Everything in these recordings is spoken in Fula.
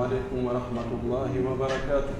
عليكم ورحمة الله وبركاته.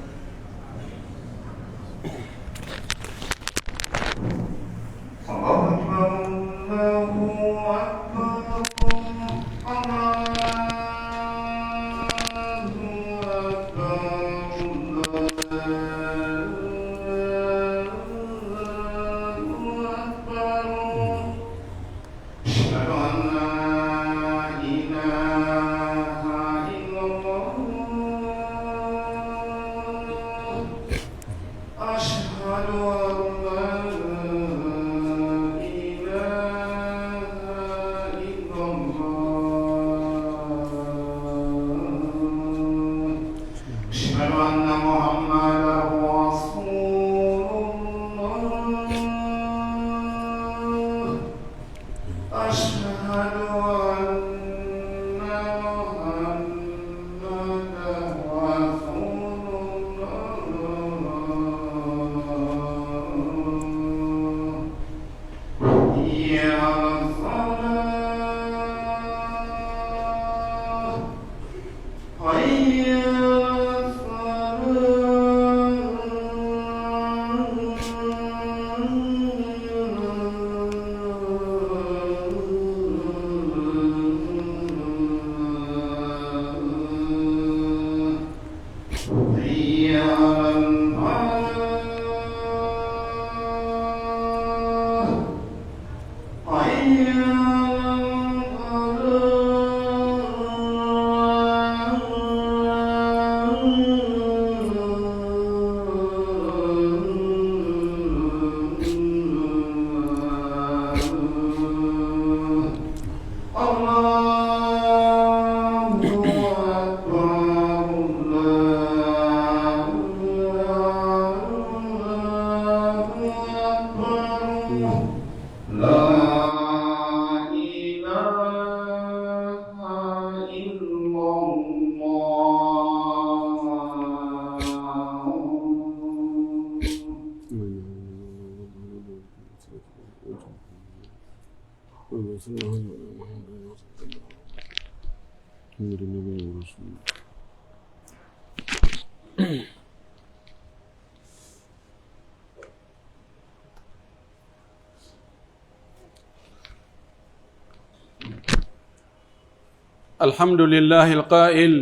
الحمد لله القائل: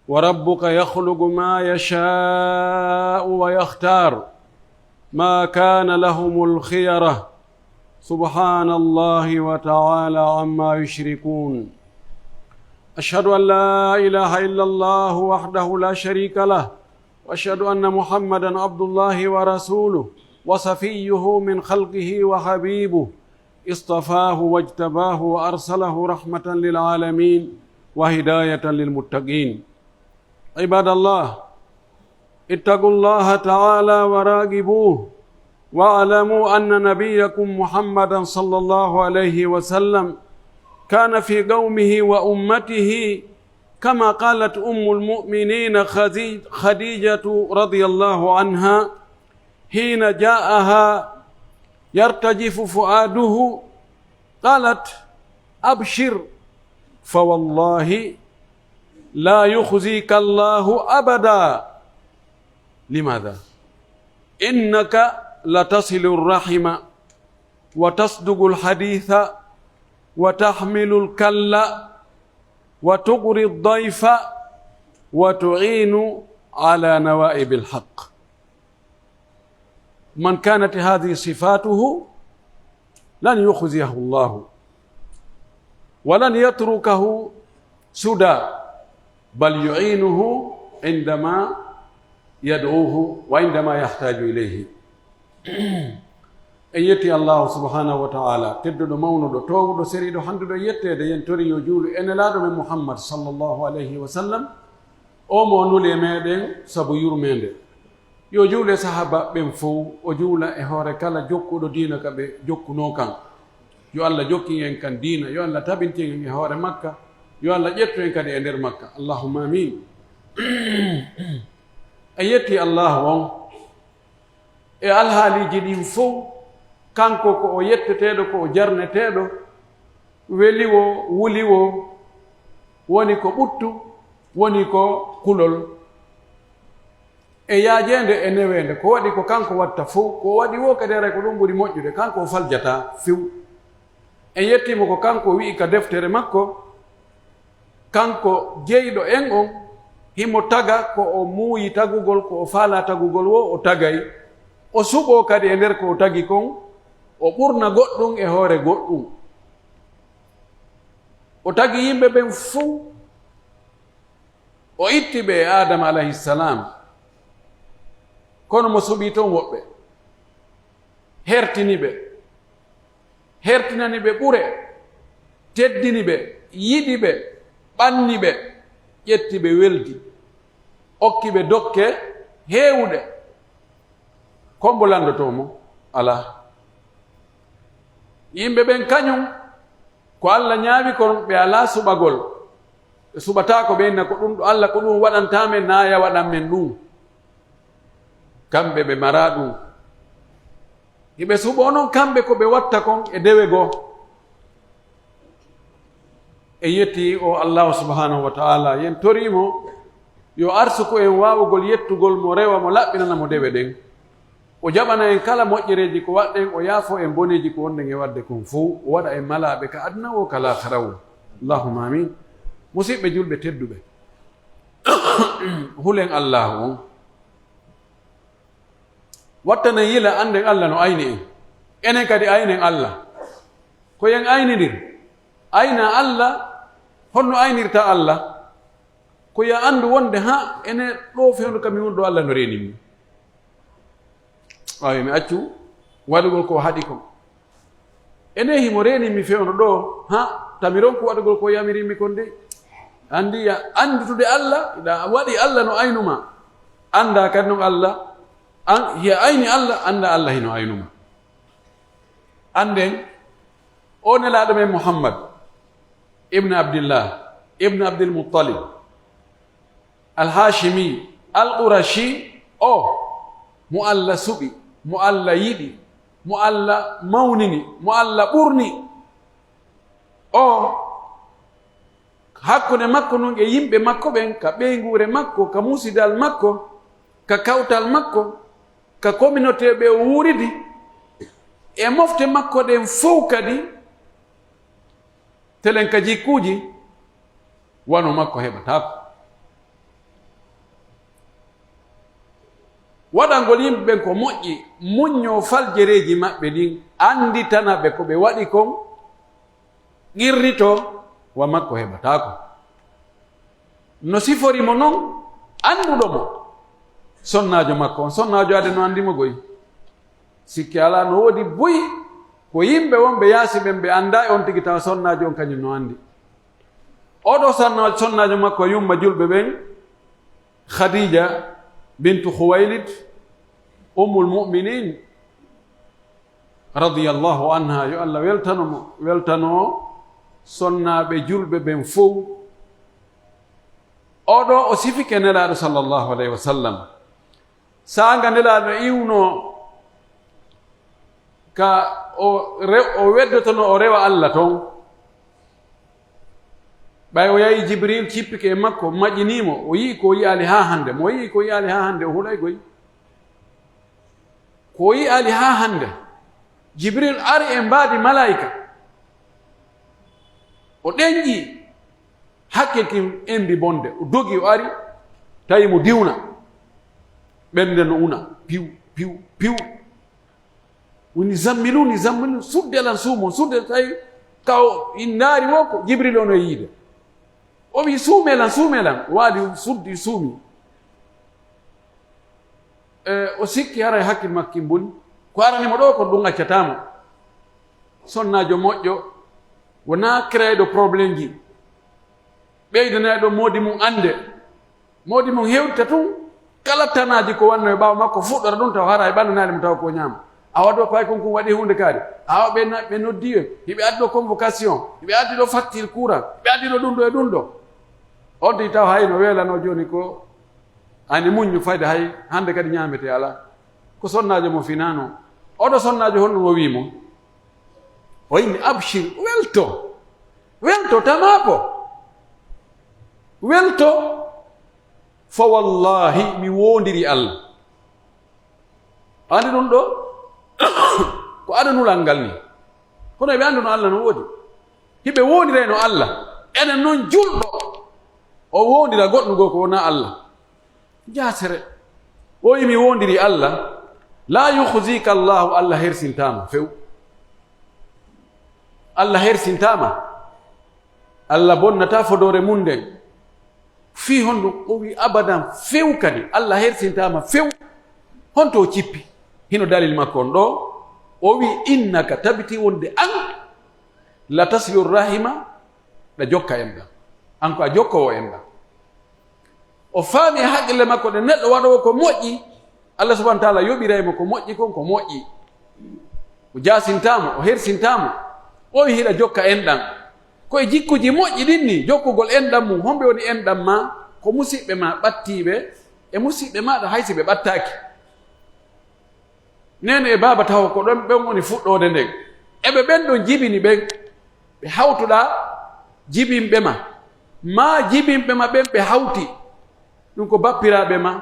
وربك يخلق ما يشاء ويختار ما كان لهم الخيرة سبحان الله وتعالى عما يشركون. أشهد أن لا إله إلا الله وحده لا شريك له، وأشهد أن محمدا عبد الله ورسوله وصفيه من خلقه وحبيبه، اصطفاه واجتباه وأرسله رحمة للعالمين وهداية للمتقين. عباد الله، اتقوا الله تعالى وراقبوه، واعلموا أن نبيكم محمدا صلى الله عليه وسلم كان في قومه وأمته كما قالت أم المؤمنين خديجة رضي الله عنها حين جاءها يرتجف فؤاده، قالت: أبشر فوالله لا يخزيك الله أبدا. لماذا؟ إنك لتصل الرحم وتصدق الحديث وتحمل الكل وتقري الضيف وتعين على نوائب الحق. من كانت هذه صفاته لن يخزيه الله ولن يتركه سدى، بل يعينه عندما يدعوه وعندما يحتاج إليه. en yetti Allah subhanahu wa ta'ala tedduɗo mawnuɗo towɗo seriɗo handuɗo yettede yen tori yo juulu enelaɗo men Muhammad sallallahu alayhi wa sallam, o mo nuli meɗen sabu yurmede. yo juule sahaba ɓen fof, o juula e hoore kala jokkuɗo diina ka ɓe jokkuno kan. yo Allah jokki en kan diina, yo Allah tabinti en e hoore makka, yo Allah ƴettu en kadi e nder makka. Allahumma amin. en yetti Allah on e alhaaliji ɗin fof. kanko ko o yetteteɗo, ko o jarneteɗo, weli wo, wuli wo, woni ko ɓuttu, woni ko kulol e yaajende e newende ko waɗi ko kanko watta fo ko waɗi wo kadi ara ko ɗum ɓuri moƴƴude kanko faljata few en yettimo ko kanko wi'i ka deftere makko kanko jeyɗo en on himo taga ko o muuyi tagugol ko o faala tagugol wo o tagay o suɓo kadi e nder ko o tagi kon o ɓurna goɗɗum e hoore goɗɗum o tagi yimɓe ɓen fuu o itti ɓe e adama alayhissalam kono mo suɓi toon woɓɓe hertini ɓe hertinani ɓe ɓure teddini ɓe yiɗi ɓe ɓanni ɓe ƴetti ɓe weldi okki ɓe dokke heewuɗe kombo landotomo ala yimɓe ɓen kañum ko Allah ñaawi kon ɓe ala suɓagol ɓe suɓata ko ɓenna ko ɗum ɗo Allah ko ɗum waɗantamen naya waɗan men ɗum kamɓe ɓe mara ɗum hiɓe suɓo noon kamɓe ko ɓe watta kon e dewe goo e yetti o allahu subhanahu wa taala yen torimo yo arsuku en wawugol yettugol mo rewa mo laɓɓinana mo dewe ɗen o jaɓana en kala moƴƴereji ko waɗɗen o yaafo en boneji ko wonɗen e wadde kon fo o waɗa en malaɓe ka aduna o ka lahara o allahuma amin musidɓe julɓe tedduɓe hulen allahu on wattana yila anden Allah no ayni en enen kadi aynen Allah ko yen aynidir ayna Allah honno aynirta Allah ko ya andu wonde ha ene ɗo fewno kam mi woni ɗo Allah no renimi wawi mi accu waɗugol ko haɗi ko ene himo renimi fewno ɗo ha tamiron ko waɗugol ko yamirimi kon de andi ya andutude Allah ida waɗi Allah no aynuma anda kadi noon Allah hiya ayni Allah anda Allah hino aynuma anden o nelaɗo men Muhammad ibn Abdillah ibn Abdul Muttalib al-Hashimi al-Qurashi o mo Allah suɓi mo Allah yiɗi mo Allah mawnini mo Allah ɓurni o hakkude makko noon e yimɓe makko ɓen ka ɓeygure makko ka musidal makko ka kawtal makko ka communauté ɓe o wuridi e mofte makko ɗen fof kadi telen ka jikkuji wano makko heɓatako waɗangol yimɓe ɓen ko moƴƴi muñño faljereji maɓɓe ɗin anditana ɓe ko ɓe waɗi kon qirrito wa makko heɓatako no siforimo noon anduɗo mo sonnajo makko on sonnajo ade no andimo goyi sikki ala no woodi boyi ko yimɓe wonɓe yaasi ɓen ɓe anda e on tigi tawa sonnajo on kañum no andi oɗo sonnajo makko yumma julɓe ɓen Khadija bintu Khuwailid ummul mu'minin radiyallahu anha yo Allah weltano sonnaɓe julɓe ɓen fof oɗo o sifike nelaɗo sallllahu alayhi wa sallam saanga nelaɗo iwno ka o weddotono o rewa Allah toon ɓay o yahi Jibril cippike e makko maƴinimo o yii ko yiyali ha hande mo yii ko yiyali ha hande o huɗay goy ko yiyali ha hande Jibril ari e mbaadi malaika o ɗenƴi hakke kin embi bonde o dogi o ari tawi mo diwna ɓernde no una piw piw piw woni zammilu suddelan suumon sudde tawi kaw innaari wo ko Jibril ono yiide o wi suumelan waali suddi suumi o sikki haray hakkil makki boni ko aranimo ɗo ko ɗum accatamo sonnajo moƴƴo wona créeɗo probléme ji ɓeydaneɗo moodi mum ande moodi mum hewta tun kala tanaji ko wanno e ɓaawa makko fuɗɗora ɗum taw hara e ɓanndanade mo taw ko ñaama a waɗo pay konko waɗi hunde kaari awa ɓe noddi en hiɓe addi ɗo convocation hiɓe addi ɗo facture courant ɓe addi ɗo ɗum ɗo e ɗum ɗo on ti taw hay no weelano joni ko ani muññu fayde hay hande kadi ñaamete ala ko sonnajo mo finano oɗo sonnajo honɗum o wimo o yimmi abshir welto tamapo welto fa wallahi mi wondiri Allah andi ɗum ɗo ko adanulal ngal ni kono ɓe anduno Allah no woodi hiɓe wondirayno Allah enen noon julɗo o wondira goɗɗo goo ko wona Allah jasere o yimi wondiri Allah la yukhzika Allahu Allah hersintama few Allah hersintama Allah bonnata fodore mum nden fi honɗum o wi abadan few kadi Allah hersintama few honto o cippi hino dalil makko on ɗo o wi innaka tabiti wonde an la tasbiru rahima ɗa jokka enɗam an ko a jokkowo enɗam o faami haqqille makko ɗe neɗɗo waɗowo ko moƴƴi Allah subahana taala yoɓiraymo ko moƴƴi kon ko moƴƴi o jasintamo o hersintamo o wi hiɗa jokka enɗam koye jikkuji moƴƴi ɗin ni jokkugol enɗam mum homɓe woni enɗam ma ko musidɓe ma ɓattiɓe e musidɓe maɗa haysi ɓe ɓattaki nene e baba taw ko ɗon ɓen woni fuɗɗode nden eɓe ɓen ɗon jibini ɓen ɓe hawtuɗa jibinɓe ma jibinɓe ma ɓen ɓe hawti ɗum ko bappiraɓe ma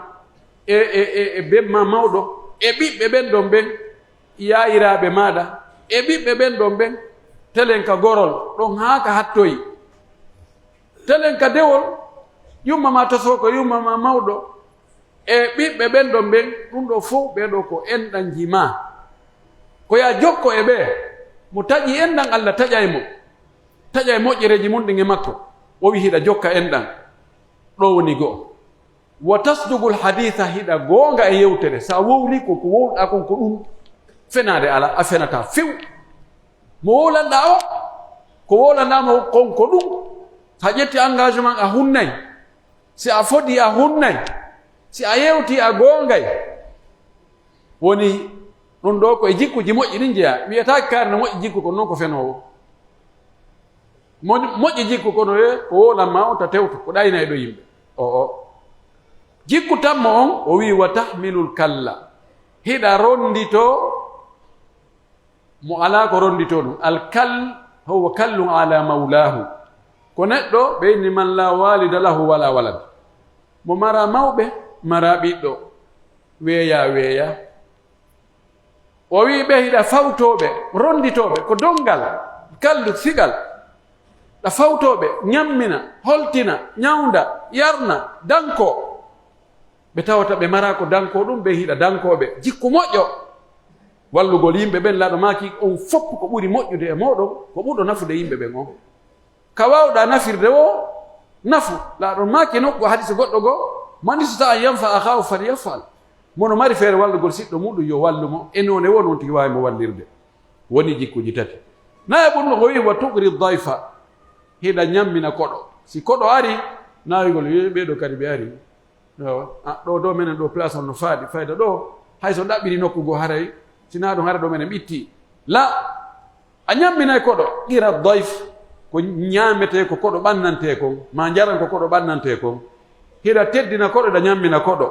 e bemma mawɗo e ɓiɓɓe ɓen ɗon ɓen yayiraɓe maɗa e ɓiɓɓe ɓen ɗon ɓen telen ka gorol ɗon haaka hattoyi telen ka dewol yumma ma toso ko yumma ma mawɗo e ɓiɓɓe ɓen ɗon ɓen ɗum ɗo fof ɓeɗo ko enɗan jima ko ya jokko e ɓe mo taƴi enɗan Allah taƴay mo taƴa e moƴƴereji mum ɗin e makko o wi hiɗa jokka enɗan ɗo woni go'o wa tasdugul haditha hiɗa goonga e yewtere sa wowli koko wowɗa kon ko ɗum fenade ala a fenata few mo wowlanɗa o ko wowlanɗama kon ko ɗum sa ƴetti engagement a hunnay si a fodi a hunnay si a yewti a goongay woni ɗum ɗo koye jikkuji moƴƴi ɗin jeeya wiyataki kaari no moƴƴi jikku ko noon ko fenowo moƴƴi jikku kono ko wowlanma on ta tewto ko ɗaynay ɗo yimɓe o jikku tammo on o wi wa tahmilul kalla hiɗa rondito mo ala ko rondito ɗum alkal huwa kallun ala mawlahu ko neɗɗo ɓe inni man la walida lahu wala walad mo mara mawɓe mara ɓiɗɗo weeya o wi ɓe hiɗa fawtoɓe ronditoɓe ko dongal kallu sigal ɗa fawtoɓe ñammina holtina ñawda yarna danko ɓe tawata ɓe mara ko danko ɗum ɓe hiɗa dankoɓe jikku moƴƴo wallugol yimɓe ɓen laaɗo maki on fopp ko ɓuri moƴƴude e moɗon ko ɓurɗo nafude yimɓe ɓen on ka wawɗa nafirde o nafu laaɗon maki nokku hadise goɗɗo goo mani so tawa yanfa akahu falyafal mono mari feere wallugol siɗɗo muɗum yo wallumo e noon e wo noon tigi wawimo wallirde woni jikkuji tati nayi ɓurno ko wi wa tugri dayfa hiɗa ñammina koɗo si koɗo ari nawigol ɓeɗo kadi ɓe ari ɗo do menen ɗo place on no faaɗi fayda ɗo hayso ɗaɓɓiri nokku goo haray sina ɗum hara ɗo menen ɓitti la a ñamminay koɗo ira dayf ko ñaamete ko koɗo ɓannante kon ma jaran ko koɗo ɓannante kon hiɗa teddina koɗo ɗa ñammina koɗo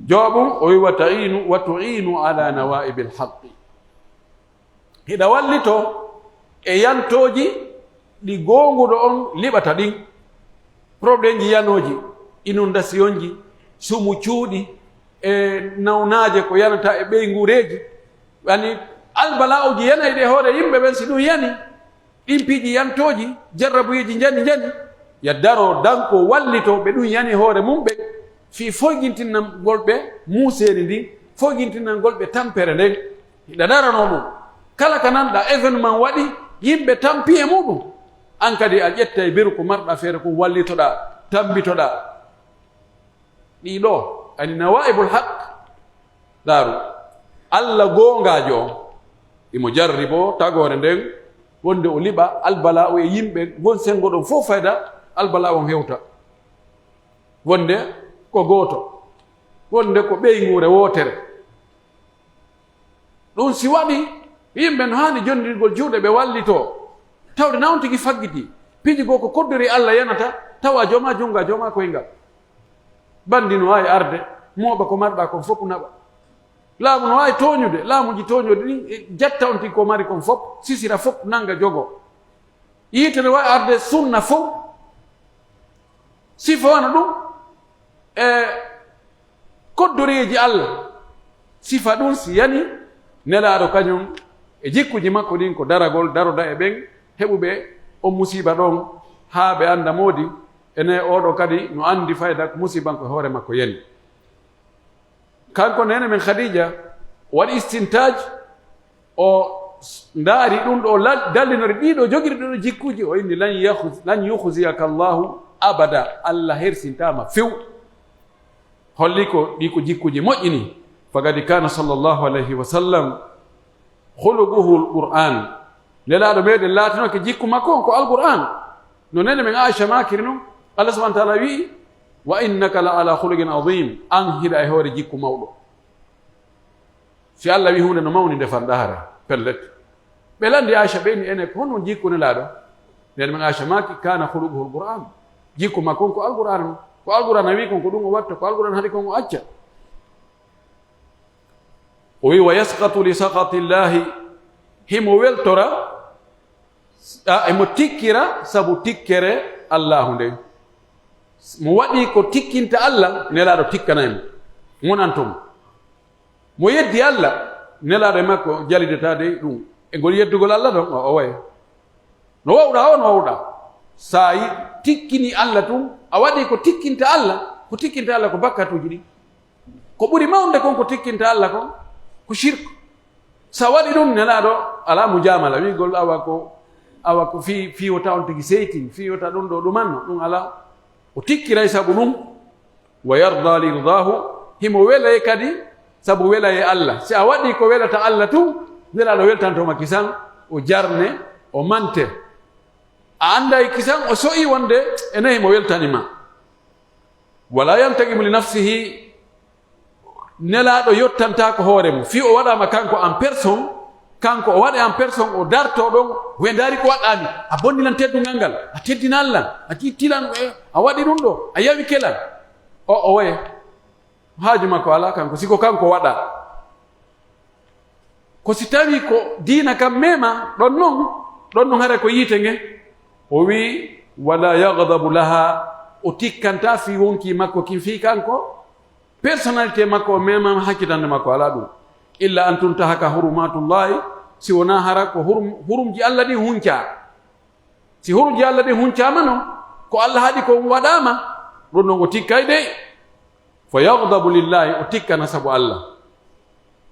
jooɓum o wi wa tu'inu ala nawaibil haqqi hiɗa wallito e yantoji ɗi gonguɗo on liɓata ɗin probléme ji yanoji inondation ji sumu cuuɗi e nawnaje ko yanata e ɓeygureji ani albala uji yanay ɗe hoore yimɓe ɓen si ɗum yani ɗin piiji yantoji jarrabuyeji jani ya daro danko wallito ɓe ɗum yani hoore mum ɓe fi foygintinnangol ɓe muuseri ndin foygintinnangol ɓe tampere nden hiɗa darano ɗum kala ka nanɗa événement waɗi yimɓe tampi e muɗum an kadi a ƴetta e beru ko marɗa feere ko wallitoɗa tambitoɗa ɗiɗo ani nawaibul haq daaru Allah goongajo on imo jarri bo tagore nden wonde o liɓa albala o e yimɓe gon sengo ɗon fof fayda albala on hewta wonde ko gooto wonde ko ɓeygure wootere ɗum si waɗi yimɓe no hani jondirgol juuɗe ɓe wallito tawde nawon tigi faggiti piiji goo ko koddori Allah yanata tawa joma junga joma koyngal bandi no wawi arde mooɓa ko marɗa kon fof naɓa laamu no wawi toñude laamuji toñude ɗin jatta on tigi ko mari kon fof sisira fof nanga jogo yiite no wawi arde sunna fof sifa wana ɗum koddoreji Allah sifa ɗum si yani nelaaɗo kañum e jikkuji makko ɗin ko daragol daroda e ɓen heɓuɓe on musiba ɗon haa ɓe annda moodi ene oɗo kadi no anndi fayda ko musibanko e hoore makko yani kanko nene men Khadija waɗi istintaj o ndaari ɗum ɗo dallinori ɗiɗo jogiri ɗiɗo jikkuji o inni lan yukhziyaka Allahu abada Allah hersintama few holli ko ɗi ko jikkuji moƴƴini fagadi kana sallllahu alayhi wa sallam huluguhu alquran lelaɗo meɗen laatinoke jikku makko ko alquran no nene men Aisha makiri noon Allah subahana taala wi wa innaka la ala hulugin adim an hiɗa e hoore jikku mawɗo si Allah wi hunde no mawni ndefanɗa hara pellet ɓe landi Aisha ɓeni ene ko honno jikku nelaɗo nene men Aisha maki kana huluguhu alquran jikku makko ko alquran ko alquran a wi kon ko ɗum o watta ko alquran haɗi kon o acca o wi wa yasqatu li sakati llahi himo weltora emo tikkira sabu tikkere allahu nden mo waɗi ko tikkinta Allah nelaɗo tikkanaymo gonantomo mo yeddi Allah nelaɗo e makko jalidetade ɗum e ngol yeddugol Allah ɗon o way no wawɗa o no wawɗa sa yi tikkini Allah tum a waɗi ko tikkinta Allah ko bakkatuji ɗi ko ɓuri mawde kon ko tikkinta Allah kon ko shirku sa waɗi ɗum nelaɗo ala mujamala wigol awa ko fiyota on tigi seytin fiyota ɗum ɗo ɗumanno ɗum ala o tikkiray sabu ɗum wa yarda lirdahu himo welay kadi sabu welay Allah si a waɗi ko welata Allah tum nelaɗo weltantoma kisan o jarne o mante a anday kisan o so'i wonde ene himo weltanima wala yantagimu li nafsihi nelaɗo yottanta ko hoore mum fi o waɗama kanko en personne kanko o waɗa en personne o darto ɗon we daari ko waɗɗami a bonnilan teddungal ngal a teddinallan a kittilan a waɗi ɗum ɗo a yawi kelal o waye haaju makko ala kanko siko kanko waɗa ko si tawi ko diina kam mema ɗon noon hara ko yiite nge o wi wala yagdabu laha o tikkanta fi wonki makko kin fi kanko personnalité makko o memama hakkitande makko ala ɗum illa an tuntahaka hurumatullahi si wona hara ko hurumji Allah ɗi hunca si hurumji Allah ɗi huncama noon ko Allah haɗi ko waɗama ɗon noon o tikkay de fa yagdabu lillahi o tikkana sabu Allah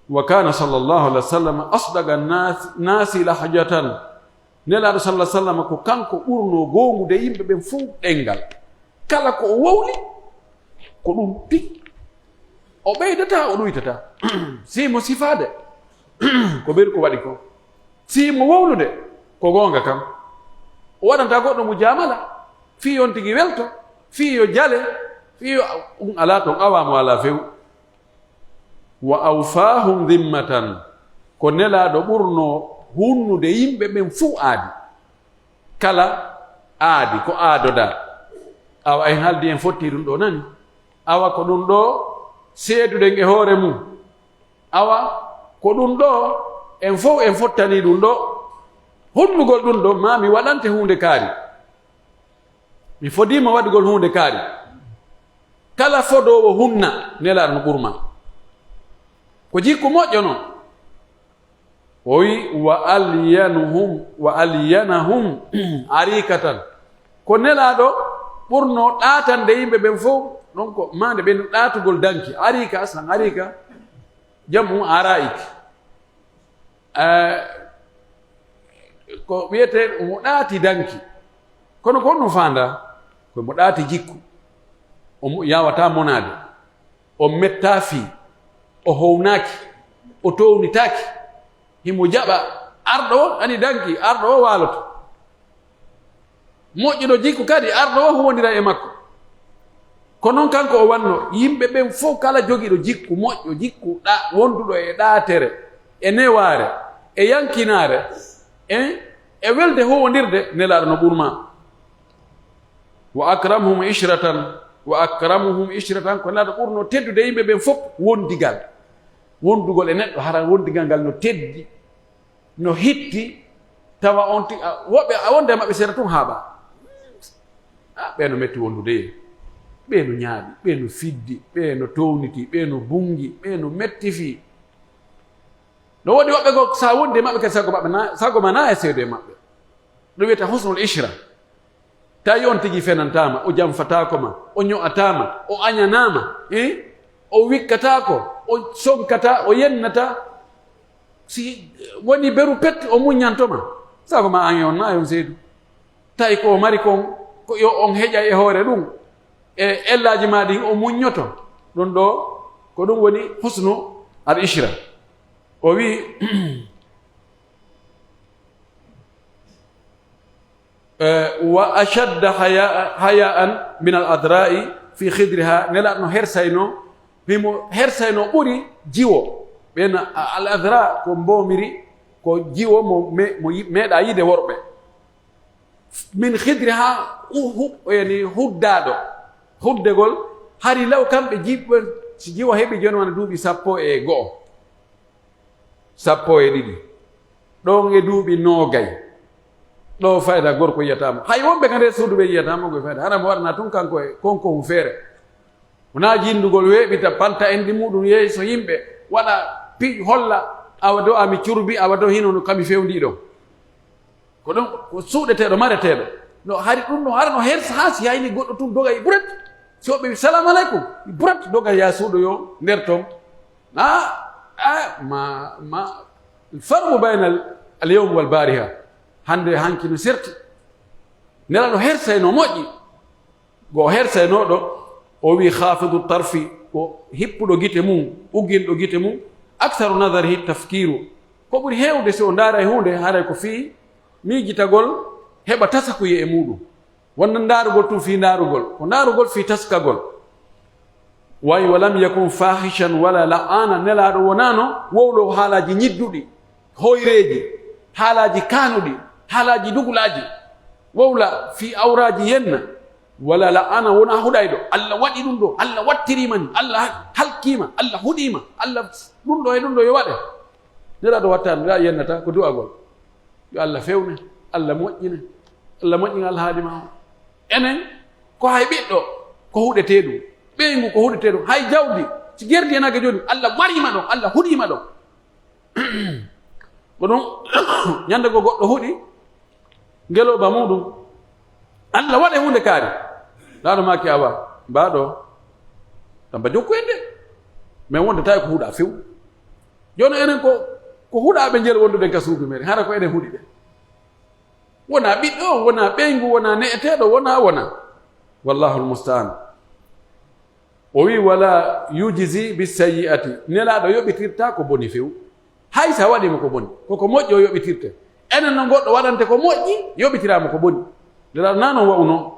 wa kana sallllahu alih wa sallam asdaga nasi lahjatan nelaɗo sallah sallam ko kanko ɓurno gongude yimɓe ɓen fo ɗengal kala ko o wowli ko ɗum pik o ɓeydata o ɗuytata simo sifade ko ɓeri ko waɗi ko simo wowlude ko gonga kam o waɗanta goɗɗo mo jamala fi on tigi welto fi yo jale fi yo ala ton awamo ala few wa awfahum dhimmatan ko nelaɗo ɓurno hunnude yimɓe ɓen fuu aadi kala aadi ko aadoda awa en haaldi en fotti ɗum ɗo nani awa ko ɗum ɗo seeduɗen e hoore mum awa ko ɗum ɗo en fof en fottani ɗum ɗo hunnugol ɗum ɗo ma mi waɗante hunde kaari mi fodima waɗugol hunde kaari kala fodowo hunna nelaɗo no ɓurma ko jikku moƴƴo noon o wi wa alyanahum arikatan ko nelaɗo ɓurno ɗatande yimɓe ɓen fof ɗon ko mande ɓen ɗatugol danki arika aslan arika jamu araik ko wiyete mo ɗaati danki kono ko no fanda ko mo ɗaati jikku o yawata monade o metta fi o hownaki o townitaki himo jaɓa arɗo ani danki arɗo o waloto moƴƴuɗo jikku kadi arɗo o huwodira e makko ko noon kanko o wanno yimɓe ɓen fof kala jogiiɗo jikku moƴƴo jikku wonduɗo e ɗaatere e neware e yankinare e welde huwodirde nelaɗo no ɓurma wa akramuhum ishratan ko nelaɗo ɓurno teddude yimɓe ɓen fof wondugol e neɗɗo hara wondigal ngal no teddi no hitti tawa on woɓɓe a wonde maɓɓe seeɗa tun haaɓa ɓe no metti wondude ɓe no ñaaɗi, ɓe no fiddi, ɓe no towniti, ɓe no bungi, ɓe no mettifi. No woodi woɓɓe go sa wondi e maɓɓe kadi sago ma na e seedo e maɓɓe. ɗo wiyeta husnul ishra. tawi on tigi fenantama, o jamfatako ma, o ño'atama, o añanama, o wikkatako, o sonkata, o yennata. Si woni beru pet o muñantoma, sago ma an e on na on seedu. tawi ko mari kon ko yo on heƴa e hoore ɗum e ellaji ma ɗin o muññoto. ɗum ɗo ko ɗum woni husnu al ishra. o wi wa ashadda haya'an min al adra'i fi khidriha. nelaɗo hersayno wimo hersayno ɓuri jiwo. ɓen al adra ko mbomiri ko jiwo mo meeɗa yide worɓe. min khidriha yani huddaɗo, huddegol hari law kamɓe jiɓɓe si jiwo heɓi joni wona duuɓi 11 12 ɗon e duuɓi 20 ɗo fayda gorko yiyatama. hay wonɓe ka nder suudu ɓe yiyatama koye fayda. hana mo waɗana tun kanko e konko hum feere. wona jindugol weeɓita panta endi muɗum yeeso yimɓe waɗa pi holla awa do ami curbi awa do hino no kami fewndi ɗon. ko ɗum ko suuɗeteɗo mareteɗo. no hari ɗum no hara no hersa ha si hayni goɗɗo tun doga e buret. si woɓɓe salamu aleykum buret doga ya suuɗo yo nder toon. ma farmu bayna al yawm wal bariha. hande hanki no serti. nelaɗo hersayno moƴƴi. go hersaynoɗo o wi khafidu tarfi ko hippuɗo gite mum, ugginɗo gite mum. aktharu nadarihi tafkiru ko ɓuri heewde si o ndaara e hunde haray ko fii miijitagol heɓa tasakuye e muɗum. wonna ndaarugol tun fii ndaarugol, ko ndaarugol fii taskagol. wayi walam yakun fahishan wala la'ana. nelaaɗo wonano wowlo haalaji ñidduɗi, hoyreji, haalaji kanuɗi, haalaji dugulaji. wowla fii awraji yenna. wala la'ana wona huɗayɗo. allah waɗi ɗum ɗo, allah wattirimani, allah halkima, allah huɗima, allah ɗum ɗo e ɗum ɗo yo waɗe. nelaaɗo wattani ɗa yennata ko du'agol. yo allah fewne, allah moƴƴine, allah moƴƴina alhaali ma. enen ko hay ɓiɗɗo ko huɗete ɗum, ɓeygu ko huɗete ɗum, hay jawdi si gerdi e nage joni allah warima ɗon, allah huɗima ɗon. ko ɗum ñande ko goɗɗo huɗi ngeloba muɗum, allah waɗe hunde kaari. ɗaɗo maki awa mbaɗo tamba jokku en de, mais wonde tawi ko huuɗa few. joni enen ko huuɗaɓe jeel wonduɗen ka suudu meɗen, hara ko enen huuɗi ɗe. wona ɓiɗɗo, wona ɓeygu, wona ne'eteɗo, wona wallahu almustaan. o wi wala yujizi bisayi'ati. nelaɗo yoɓitirta ko boni few. hay sa waɗimo ko boni koko moƴƴi o yoɓitirte. enen no goɗɗo waɗante ko moƴƴi yoɓitirama ko boni. nelaɗo nanon wawno.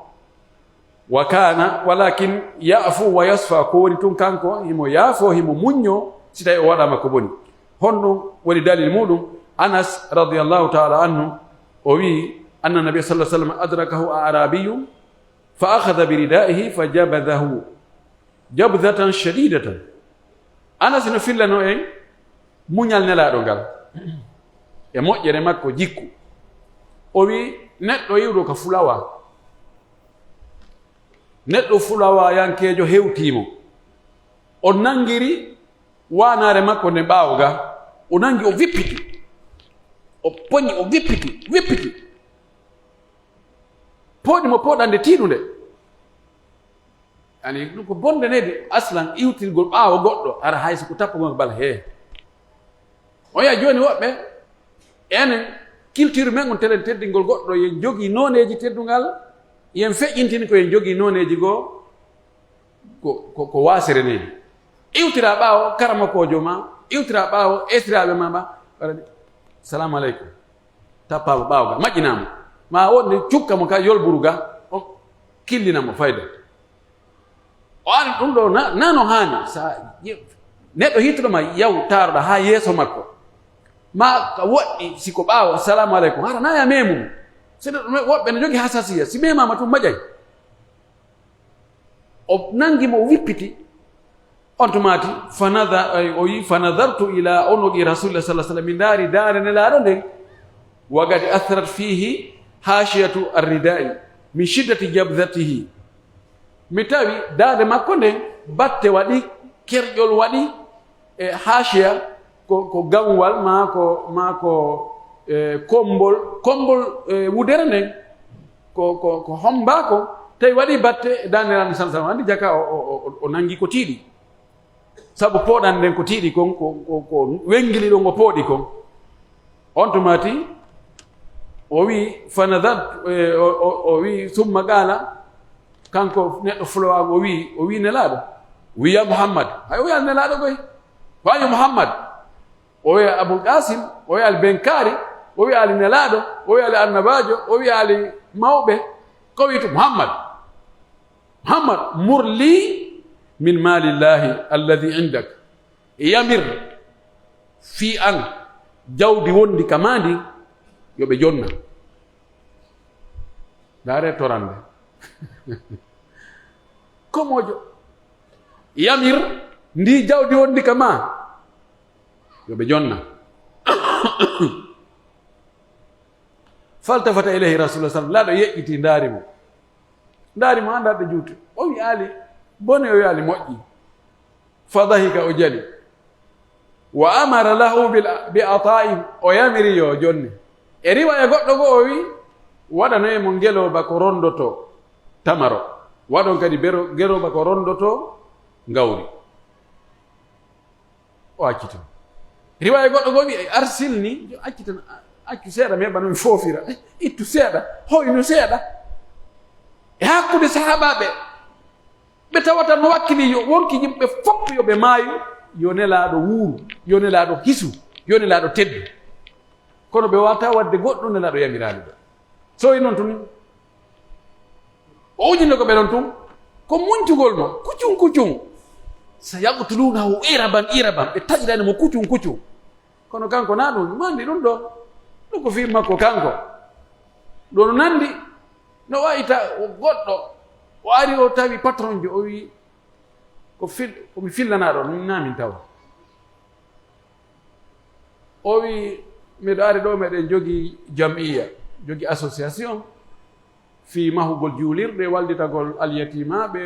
wa kana walakin ya'fu wa yasfa. ko woni tun kanko himo yaafo, himo muñño si tawi o waɗama ko boni. honɗum woni dalil muɗum. anas radiallahu taala anhu o wi anna nabiya sallallahu alaihi wasallam adrakahu arabiyun fa akhadha bi ridaihi fa jabadahu jabdatan shadidatan. anas no fillano en muñal nelaɗo ngal e moƴƴere makko jikku. o wi neɗɗo yiwɗo ka fulawa, neɗɗo fulawa yankejo hewtimo, o nangiri wanare makko nde ɓawga, o nangi o wippiti, o poñi o wippiti poɗi mo poɗande tiiɗude. ani ɗum ko bonde nede aslan iwtirgol ɓaawo goɗɗo ara hayso ko tappugol bal hee. o yiya joni woɓɓe enen culture men on telen teddingol goɗɗo yen jogii noneji teddungal, yen feƴƴintini ko yen jogii noneji goo ko wasere nedi. iwtira ɓaawo karamakojo ma, iwtira ɓaawo esiraɓe ma ɓa waɗaɗi salamu aleykum tappama ɓaawga maƴƴinama ma wonde cukka mo ka yolburu ga o killinamo fayda. o ari ɗum ɗo nano hani sa neɗɗo hittoɗoma yaw taroɗa ha yeeso makko ma ka woɗɗi siko ɓaawo assalamu aleykum hara naya memum. sino woɓɓe ne jogii hasasiya, si memama tum maƴay. o nangimo o wippiti on to maati o yi fanadartu ila onogi rasulillah sallah sallam. mi ndaari daare nelaaɗo nden wagati athrat fihi hashiyatu arridai min shiddati jabdatihi. mi tawi daade makko nden batte waɗi kerƴol waɗi e haasiya ko gamwal ma ko kombol wudere nden ko hombako tawi waɗi batte daniraɗo sallam andi jaka o nangi ko tiiɗi sabu pooɗan nden ko tiiɗi kon ko wengili ɗo ngo pooɗi kon on tumati o wi fanadat o wi summa qala kanko neɗɗo fulowago o wi nelaɗo wiya Muhammad hay o wi al nelaɗo koy wayo Muhammad o wi Abul Qasim o wi al Benkari o wi ali nelaɗo o wi ali annabajo o wi ali mawɓe ko wi to Muhammad mur li min malillahi alladhi indak yamir fi an jawdi wondi kamandi yoɓe jonna dare torande komojo yamir ndi jawdi wondi kama yoɓe jonna faltafata ilayhi rasulullah sallam laaɗo yeƴƴiti ndaari mo andaɗo juuti o wi ali bone o wi ali moƴƴi fadahika o jali wa amara lahu bi ata'i o yamiri yo jonni e riwaya goɗɗo go o wi waɗanoye mo ngeloba ko rondoto tamaro waɗon kadi geroba ko rondoto ngawri o accitano riwaya goɗɗo go wi arsilni accitano accu seeɗa mi heɓa nomi foofira ittu seeɗa hoynu seeɗa e hakkude sahabaɓe ɓe tawata no wakkili wonki yimɓe fopp yoɓe maayo yo nelaɗo wuuru yo nelaɗo hisu yo nelaɗo teddu kono ɓe wata wadde goɗɗo nelaɗo yamirali ɗo so yi noon tun o ujinde ko ɓe ɗon tun ko muñtugol no kuccun sa yaqtulunahu iraban ɓe taƴirani mo kuccun kono kanko na ɗum mandi ɗum ɗum ko fi makko kanko ɗo no nandi no wayita goɗɗo o ari o tawi patron jo o wi komi fillanaɗo min namin tawa o wi miɗo ari ɗo meɗen jogi jamiya jogi association fi mahugol juulirɗe walditagol alyatimaɓe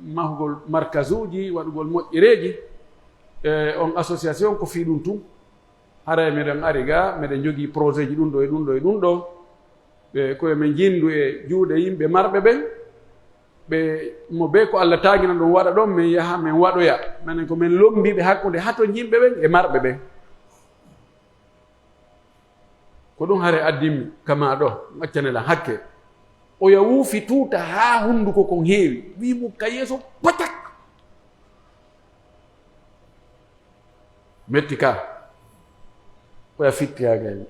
mahugol markase uji waɗugol moƴƴereji on association ko fi ɗum tun hara miɗen ari ga miɗen jogii projet ji ɗum ɗo ɓe koye min jindu e juuɗe yimɓe marɓe ɓen ɓe mo be ko Allah taagina ɗum waɗa ɗon min yaha min waɗoya minen ko min lombiɓe hakkude hato yimɓe ɓen e marɓe ɓen ko ɗum hare addimi kama ɗo accanela hakke o ya wuufi tuuta haa hunnduko kon heewi wimo ka yeeso patak metti ka oya fittiyagani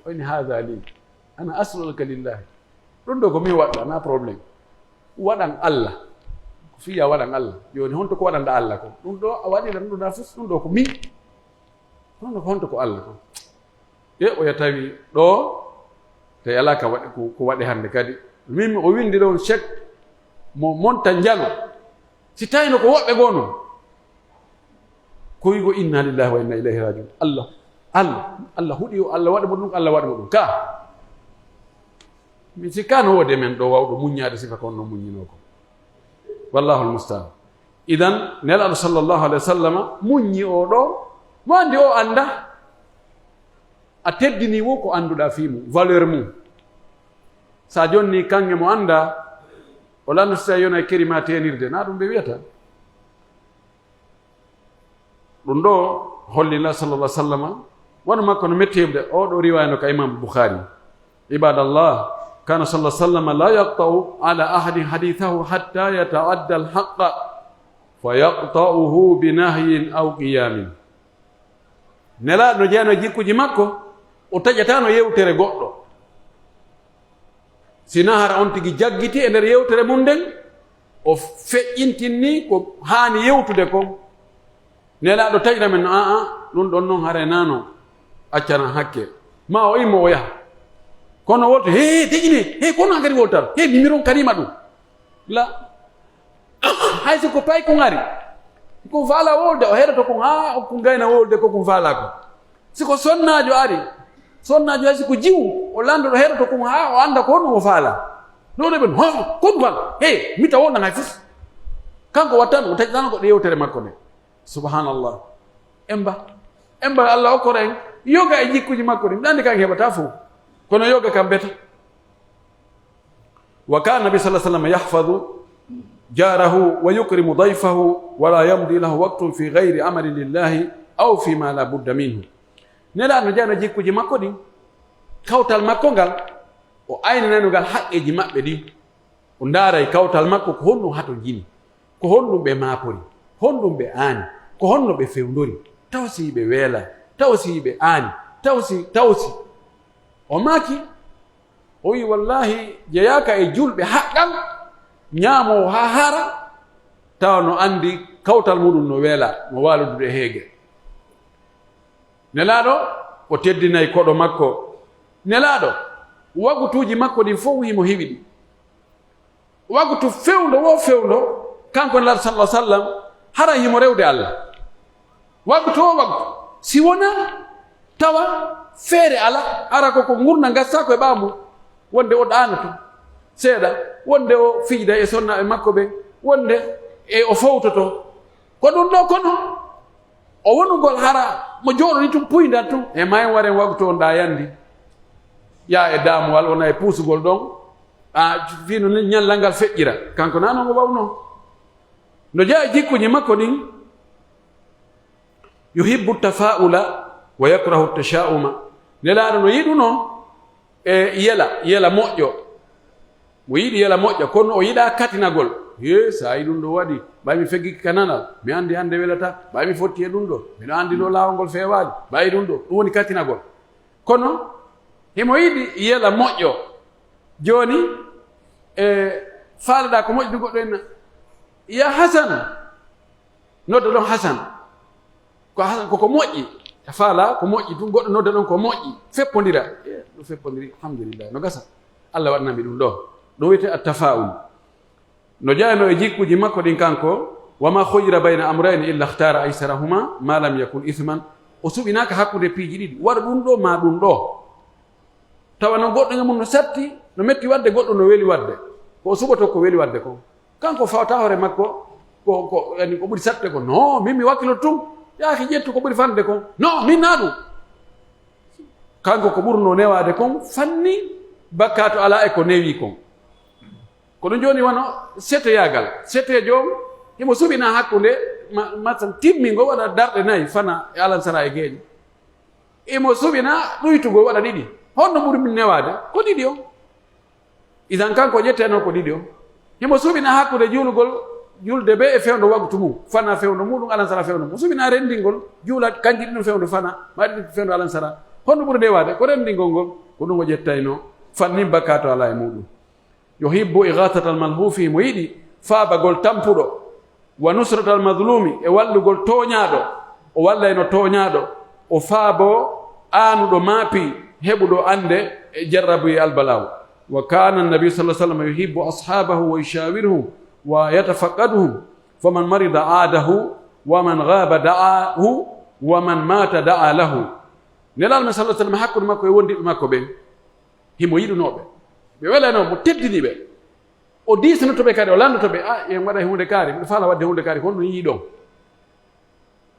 oni hada li ana asluka lillahi ɗum ɗo ko min waɗɗa na probléme waɗan Allah ko fiya waɗan Allah joni honto ko waɗanɗa Allah ko ɗum ɗo a waɗira ɗum ɗo na fof ɗum ɗo ko min ɗum ɗo ko honto ko Allah ko e oya tawi ɗo tawi ala ka waɗi ko waɗi hannde kadi min o windi ɗon chèque mo monta njalo si tawino ko woɓɓe goo noon ko wigo inna lillahi wa inna ilayhi rajiun Allah huɗi o Allah waɗi mo ɗum Allah waɗi mo ɗum ka mi sikkano wode men ɗo wawɗo muññade sifa kon no muññino ko wallahu almustaan idan nelaɗo sallllahu alayhi wa sallam muññi o ɗo mo andi o anda a teddini wo ko annduɗa fimu valeur mum sa jonni kange mo anda o lanno so tawi yona kerima tenirde na ɗum ɓe wiyata ɗum ɗo hollila sallallah sallam wona makko no metti heɓde o ɗo riwayano ka imam boukhari ibadallah kana sallah sallam la yaqta'u ala ahadin hadithahu hatta yata'adda alhaqqa fa yaqta'uhu binahyin aw qiyamin nelaɗo jeeyano jikkuji makko o taƴatano yewtere goɗɗo sina hara on tigi jaggiti e nder yewtere mum nden o feƴƴintinni ko haani yewtude ko nelaɗo taƴira men aa ɗum ɗon noon hare nano accana hakke ma o immo o yaha kono wolto teƴine kono kadi woltata mimiron karima ɗum la hayso ko tawi kon ari ko faala wolde o heɗoto kon ha ko gayna wolde koko faala ko siko sonnajo ari sonnajo hay siko jiwu o landoɗo heɗoto kon ha o anda ko honɗum o faala no de ben ho kon wal mi taw na ngay fus kanko wattan o tajjano ko yewtere makko ne subhanallah emba Allah o koren yoga e jikkuji makko ni dande kan hebata fu kono yoga kam beta wa kana nabi sallallahu alaihi wasallam yahfazu jarahu wa yukrimu dayfahu wa la yamdi lahu waqtun fi ghairi amali lillahi aw fi ma la budda minhu nela no jana jikkuji makko di kawtal makko ngal o ayna nanugal haqqeji mabbe di o ndaray kawtal makko ko honno hato jini ko honno be mapori honno be ani ko honno be fewndori tawsi be wela tawsi be ani tawsi o maki o wi wallahi jeyaka e julbe haqqan nyamo ha hara taw no andi kawtal mudum no wela mo waludude heege nelaado o teddinay kodo makko nelaado wagutuji makko din fo wi mo hiwidi wagutu fewndo kanko nelaado sallallahu alaihi wasallam hara himo rewde Allah wagutu si wona tawa feere ala ara ko ngurna gassa ko e baamu wonde o daanato seeda wonde o fiida e sonna e makko be wonde e o fowtoto ko dum do kono o wonugol hara mo joodoni tum puyda tum e may waren wagutu on da yandi ya e daamwal wona e puusugol don fino nyallangal fejjira kanko nano mo wawno no jaa jikkuji makko din yuhibbu tafaula wa yakrahu tashauma nelaado no yiduno e yela moƴƴo mo yiɗi yela moƴƴa kono o yiɗa katinagol sa yi ɗum ɗo waɗi ɓay mi feggiki kananal mi andi hande welata ɓay mi fotti e ɗum ɗo miɗo andi ɗo laawol ngol feewaali ɓayi ɗum ɗo ɗum woni katinagol kono himo yiɗi yela moƴƴo joni faalaɗa ko moƴƴi goɗɗo en ya hasan nodda ɗon hasan ko hasan koko moƴƴi faala ko moƴƴi ɗum goɗɗo nodda ɗon ko moƴƴi feppodira ɗo feppodiri alhamdulillah no gasa Allah waɗnami ɗum ɗo ɗum wiyete attafaul no jayno e jikkuji makko ɗin kanko wama khuyira bayna amrayni illa ikhtara aysarahuma ma lam yakun ithman o suɓinaka hakkude piiji ɗiɗi waɗa ɗum ɗo ma ɗum ɗo tawa no goɗɗo mum no satti no metti wadde goɗɗo no weli wadde ko suɓoto ko weli wadde ko kanko fawta hoore makko ko ɓuri satte ko non min mi wakkilo tum yaaki ƴettu ko ɓuri fande kon non min na ɗum kanko ko ɓurno newade kon fanni bakkato ala e ko newi kon ko ɗum joni wono seteyagal setejo himo suɓina hakkude masan timmingo waɗa darɗe nayyi fana e alansara e geeƴo imo suɓina ɗuytugo waɗa ɗiɗi honno ɓuri min newade ko ɗiɗi o idan kanko ƴetteno ko ɗiɗi o himo suɓina hakkude julde be e fewndo wagtu mum fana fewndo muɗum alansara fewndo mum suɓina rendingol juula kanji ɗiɗum fewndo fana maɗi fewndo alansara honno ɓuri newade ko rendingol ngol ko ɗum o ƴettayno fannin bakkato ala e muɗum yuhibbu ighathata almalhufi mo yiɗi faabagol tampuɗo wa nusrata almadlumi e wallugol toñaɗo o wallayno toñaɗo o faabo aanuɗo maapi heɓuɗo ande e jarrabu e albalaw wa kana annabi sallallahu alaihi wasallam yuhibbu ashabahu wa yushawiruhum wa yatafaqaduhum faman marida aadahu wa man ghaba da'ahu wa man mata da'a lahu nelal sallallahu alaihi wasallam hakkude makko e wondiɓe makko ɓen himo yiɗunoɓe ɓe welano mo teddiniɓe o disnotoɓe kadi o landotoɓe en waɗa hunde kaari mbiɗa faala wadde hunde kaari kono ɗum yiiɗon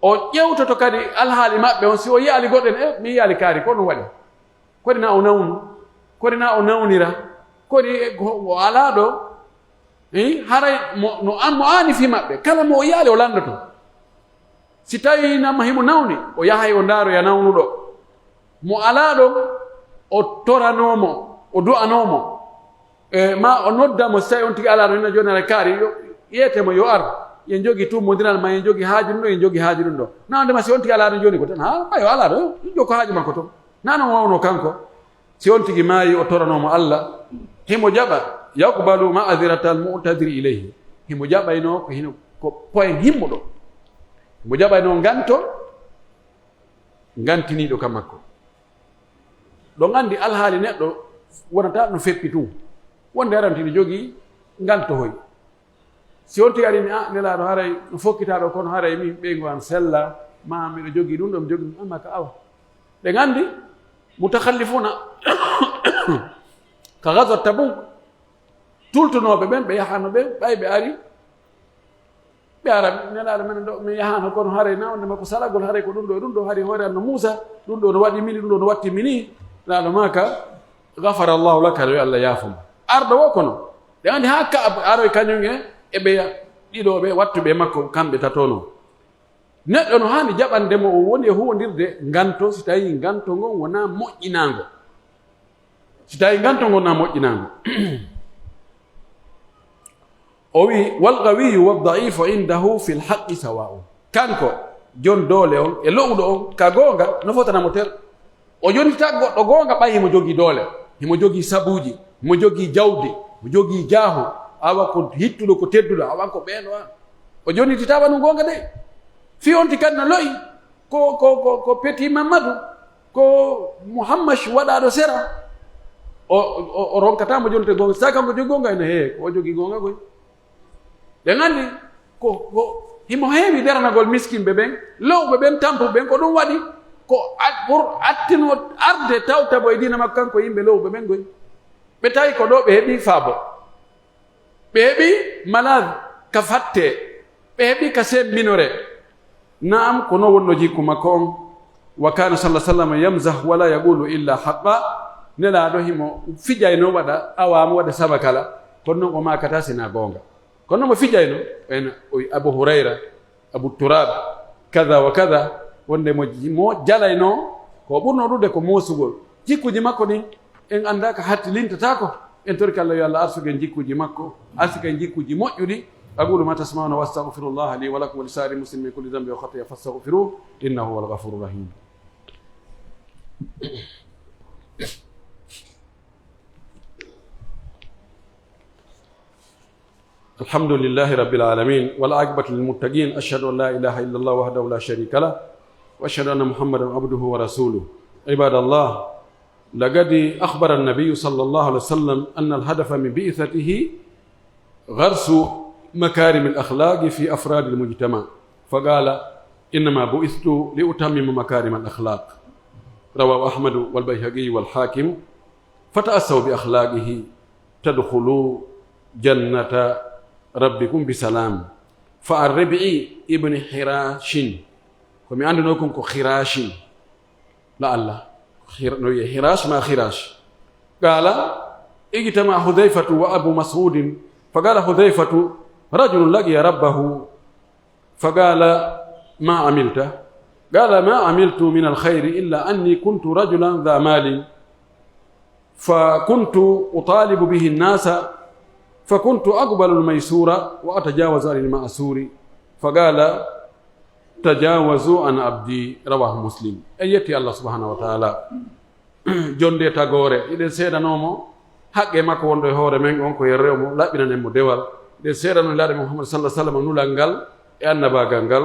o ƴewtoto kadi alhaali maɓɓe on si o yiyaali goɗɗen mi yiyaali kaari ko ɗum waɗi kodi na o nawnu kodi na o nawnira kodi o alaa ɗo haray mo aani fi maɓɓe kala mo o yiyaali o landoto si tawi namma himo nawni o yahay o ndaaro ya nawnuɗo mo alaa ɗo o toranomo o du'anomo ma o noddamo so tawi on tigi alaa ɗo hina joni ara kaari ƴeetemo yo ar yen jogi tummodiral ma yen jogi haaju ɗum ɗo yen jogi haaju ɗum ɗo nawdema si on tigi alaa ɗo joni ko tan ɓayo alaa ɗo jokko haaju makko ton nano wawno kanko si on tigi maayi o toranomo Allah himo jaɓa yaqbalu ma'dhirata al-mu'tadiri ilayhi himo jaɓayno ko hino ko poyen himmuɗo himo jaɓayno ngantiniɗo kam makko ɗo gandi alhaali neɗɗo wonata no feppi tum wonde arantini jogii ngantohoy si on tigi arini nelaɗo haray no fokkitaɗo kono haray min ɓeygo an sella ma miɗo jogii ɗum ɗo mi jogii amma ka awa ɓe gandi mutakhallifuna ka ghazwat Tabuk tultunoɓe ɓen ɓe yahano ɓe ɓay ɓe ari ɓe ara nelaɗo men ɗo mi yahano kono haare na onde makko salagol haare ko ɗum ɗo hari hoore anno Moussa ɗum ɗo no waɗi mini ɗum ɗo no watti mini laɗo maka gafara llahu laka yo Allah yaafuma arɗo wo kono ɗe andi ha ka aroy kañum eɓe ɗiɗoɓe wattuɓe makko kamɓe tatono neɗɗo no hani jaɓandemo o woni e huwodirde nganto si tawi nganto ngon wona moƴƴinago si tawi nganto ngon na moƴƴinago o wi walgawiyu waddaifu indahu fi lhaqi sawa'u kanko jon doole on e lowɗo on ka gonga no fotanamo ter o jonita goɗɗo gonga ɓay himo jogii doole himo jogii sabuji himo jogii jawdi mo jogii jaahu awa ko hittuɗo ko tedduɗo awan ko ɓeeno a o jonititawa no gonga de fi onti kadi no loyi ko Petit Mamadou ko Mouhammad waɗaɗo sera o ronkatamo jonite gonga sa kanko jogi gonga ene heewi ko o jogii gonga koy ɓe gandi ko himo heewi dernagol miskinɓe ɓen lowɓe ɓen tampuɓe ɓen ko ɗum waɗi ko pour attino arde tawtabo e dina makko kanko yimɓe lowɓe ɓen goy ɓe tawi ko ɗo ɓe heeɓi faabo ɓe heeɓi malade ka fatte ɓe heeɓi ka semminore naam kono wonno jikku makko on wa kana sallah sallam yamzah wala yaqulu illa haqqa nelaɗo himo fijayno waɗa awamo waɗa saba kala kono noon o makata sina gonga kono mo fijayno en Abu Hurayra Abu Turab kada wa kada wonde mo jalayno ko ɓurno ɗude ko mosugol jikkuji makko ɗin en anda ko hattilintata en torki Allah yo Allah arsuken jikkuji makko arsuken jikkuji moƴƴuɗi أقول ما تسمعون وأستغفر الله لي ولكم ولسائر المسلمين من كل ذنب وخطيئة فاستغفروه إنه هو الغفور الرحيم. الحمد لله رب العالمين والعاقبة للمتقين أشهد أن لا إله إلا الله وحده لا شريك له وأشهد أن محمدا عبده ورسوله. عباد الله، لقد أخبر النبي صلى الله عليه وسلم أن الهدف من بعثته غرس مكارم الأخلاق في أفراد المجتمع، فقال إنما بعثت لأتمم مكارم الأخلاق. رواه أحمد والبيهقي والحاكم. فتأسوا بأخلاقه تدخلوا جنة ربكم بسلام. فعن ربعي ابن حراش كم عندنا كم خراش لا الله حراش ما خراش قال اجتمع حذيفة وأبو مسعود فقال حذيفة رجل لقي ربه فقال ما عملت؟ قال ما عملت من الخير إلا أني كنت رجلا ذا مال فكنت أطالب به الناس فكنت أقبل الميسور وأتجاوز عن المأسور فقال تجاوزوا عن عبدي. رواه مسلم. أيتي الله سبحانه وتعالى جندي تاغوري إذا سيدا نومو haqqe makko wonɗo e hoore men on ko yen rewmo laɓɓinanen mo dewal nde seedano laaɗe Muhammad sallah sallam nulal ngal e annabagal ngal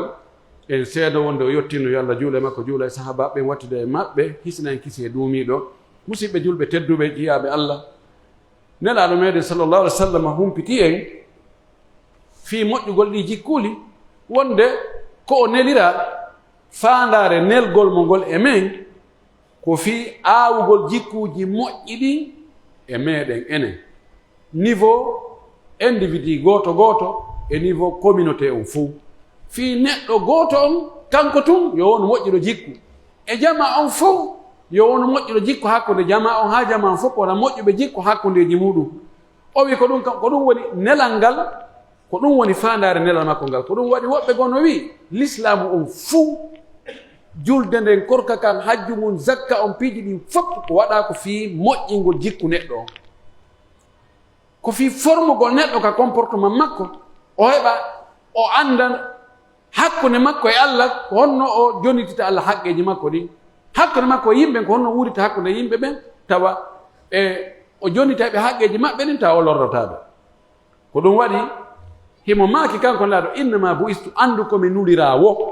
en seedo wonde o yettino yo Allah juula e makko juula e sahabaɓe wattide e maɓɓe hisna en kisi e duumiɗo musidɓe julɓe tedduɓe jiyaɓe Allah nelaɗo meɗen sallllahu alih w sallam humpiti en fi moƴƴugol ɗi jikkuli wonde ko o nelira fandare nelgol mo ngol e men ko fi aawugol jikkuji moƴƴi ɗi e meɗen enen niveau individu goto goto e niveau communauté on fou fi neɗɗo goto on kanko tun yo won moƴƴuɗo jikku e jama on fof yo won moƴƴuɗo jikku hakkude jama on ha jama on fof wona moƴƴuɓe jikku hakkudeji muɗum. O wi ko ɗum woni nelal ngal ko ɗum woni fandare nelal makko ngal ko ɗum waɗi woɓɓe gono wi l'islamu on fou julde nden korka kan hajju mum zakka on piiji ɗin fof ko waɗa ko fi moƴƴingol jikku neɗɗo on ko fi formugol neɗɗo ka comportement makko o heɓa o andan hakkude makko e Allah ko honno o jonitita Allah haqqeji makko ɗin hakkude makko e yimɓe ko honno wurita hakkude yimɓe ɓen tawa o jonitaɓe haqqeji maɓɓe ɗin tawa o lorrotaɓe ko ɗum waɗi himo maaki kanko laaɗo innama buistu andu komi nulirawo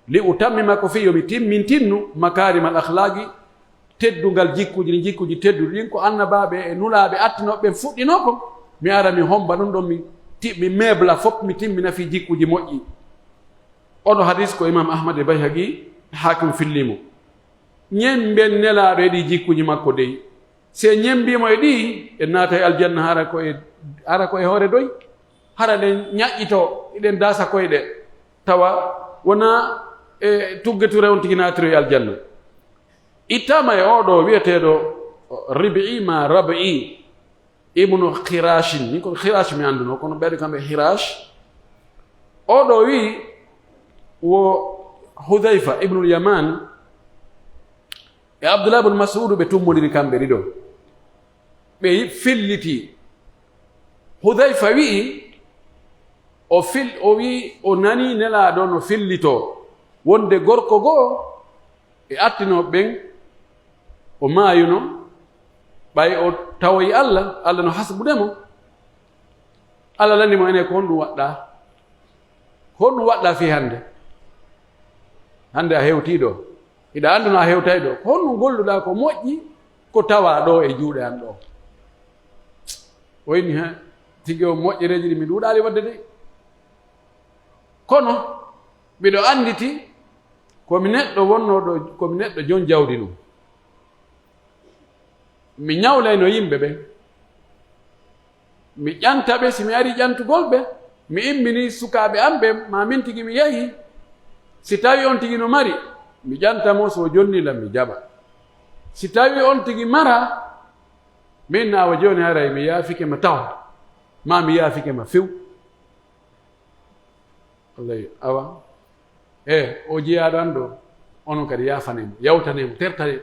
li utammima ko fi yomi timmintinnu makarimal akhlaqi teddungal jikkuji ni jikkuji tedduɗi ɗin ko annabaɓe e nulaɓe attinoɓe ɓen fuɗɗino ko mi ara mi homba ɗum ɗon mi meebla fof mi timmina fi jikkuji moƴƴi. oɗo hadis ko imam ahmad e bayhaqi hakim fillimo ñemben nelaɗo e ɗi jikkuji makko dey se ñembimo e ɗi e naata e aljanna hara ko e ara koye hoore doy hara ɗen ñaƴƴito eɗen dasa koyɗe tawa wona tuggetu rewntiguinatiroye aljanna ittama e oɗo wiyeteɗo ribi ma rabi ibnu khirashin ni ko khirash mi anduno kono ɓeɗe kamɓe hirash oɗo wi wo hudayfa ibnul yaman e abdullah ibn mas'ud ɓe tummodiri kamɓe ɗiɗo ɓe filliti hudayfa wi'i o wi o nani nelaɗo no fillito wonde gorko goo e attinoɓe ɓen o maayuno ɓay o tawoyi allah no hasbudemo allah landimo ene ko honɗum waɗɗa fi hande a hewtiɗo iɗa anduno a hewtay ɗo ko honɗum golluɗa ko moƴƴi ko tawa ɗo e juuɗe an ɗo o inni he tigi o moƴƴereji ɗi mi ɗuɗali wadde de kono mbiɗo anditi komi neɗɗo wonnoɗo komi neɗɗo jon jawdi ɗum mi ñawlayno yimɓe ɓen mi ƴanta ɓe si mi ari ƴantugol ɓe mi immini sukaɓe an ɓe ma min tigi mi yahi si tawi on tigi no mari mi ƴantamo so jonnilam mi jaɓa si tawi on tigi mara min nawa joni haray mi yaafike ma taw ma mi yaafike ma few wallahi awa o jeyaɗo an ɗo onon kadi yafanemo yawtanemo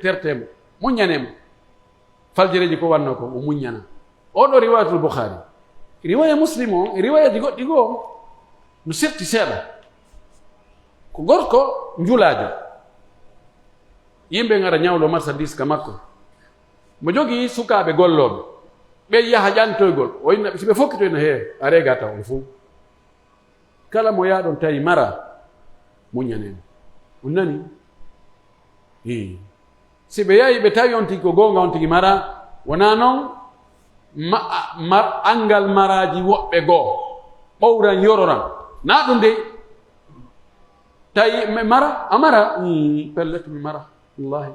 tertemo muñanemo faljereji ko wanno ko o muñana oɗo riwayatul boukhari riwaya muslim o e riwayaji goɗɗi goo no serti seeɗa ko gorko njulajo yimɓe ngara ñawlo marchandise ka makko mo jogii sukaɓe golloɓe ɓe yaha ƴantoygol o innaɓe si ɓe fokkitoyno a rega taw on fuu kala mo yaɗon tawi mara muñanemo on nani si ɓe yahi ɓe tawi on tigi ko gonga on tigi mara wona noon angal maraji woɓɓe goo ɓowran yororan na ɗum de tawi mi mara a mara pelleto mi mara wallahi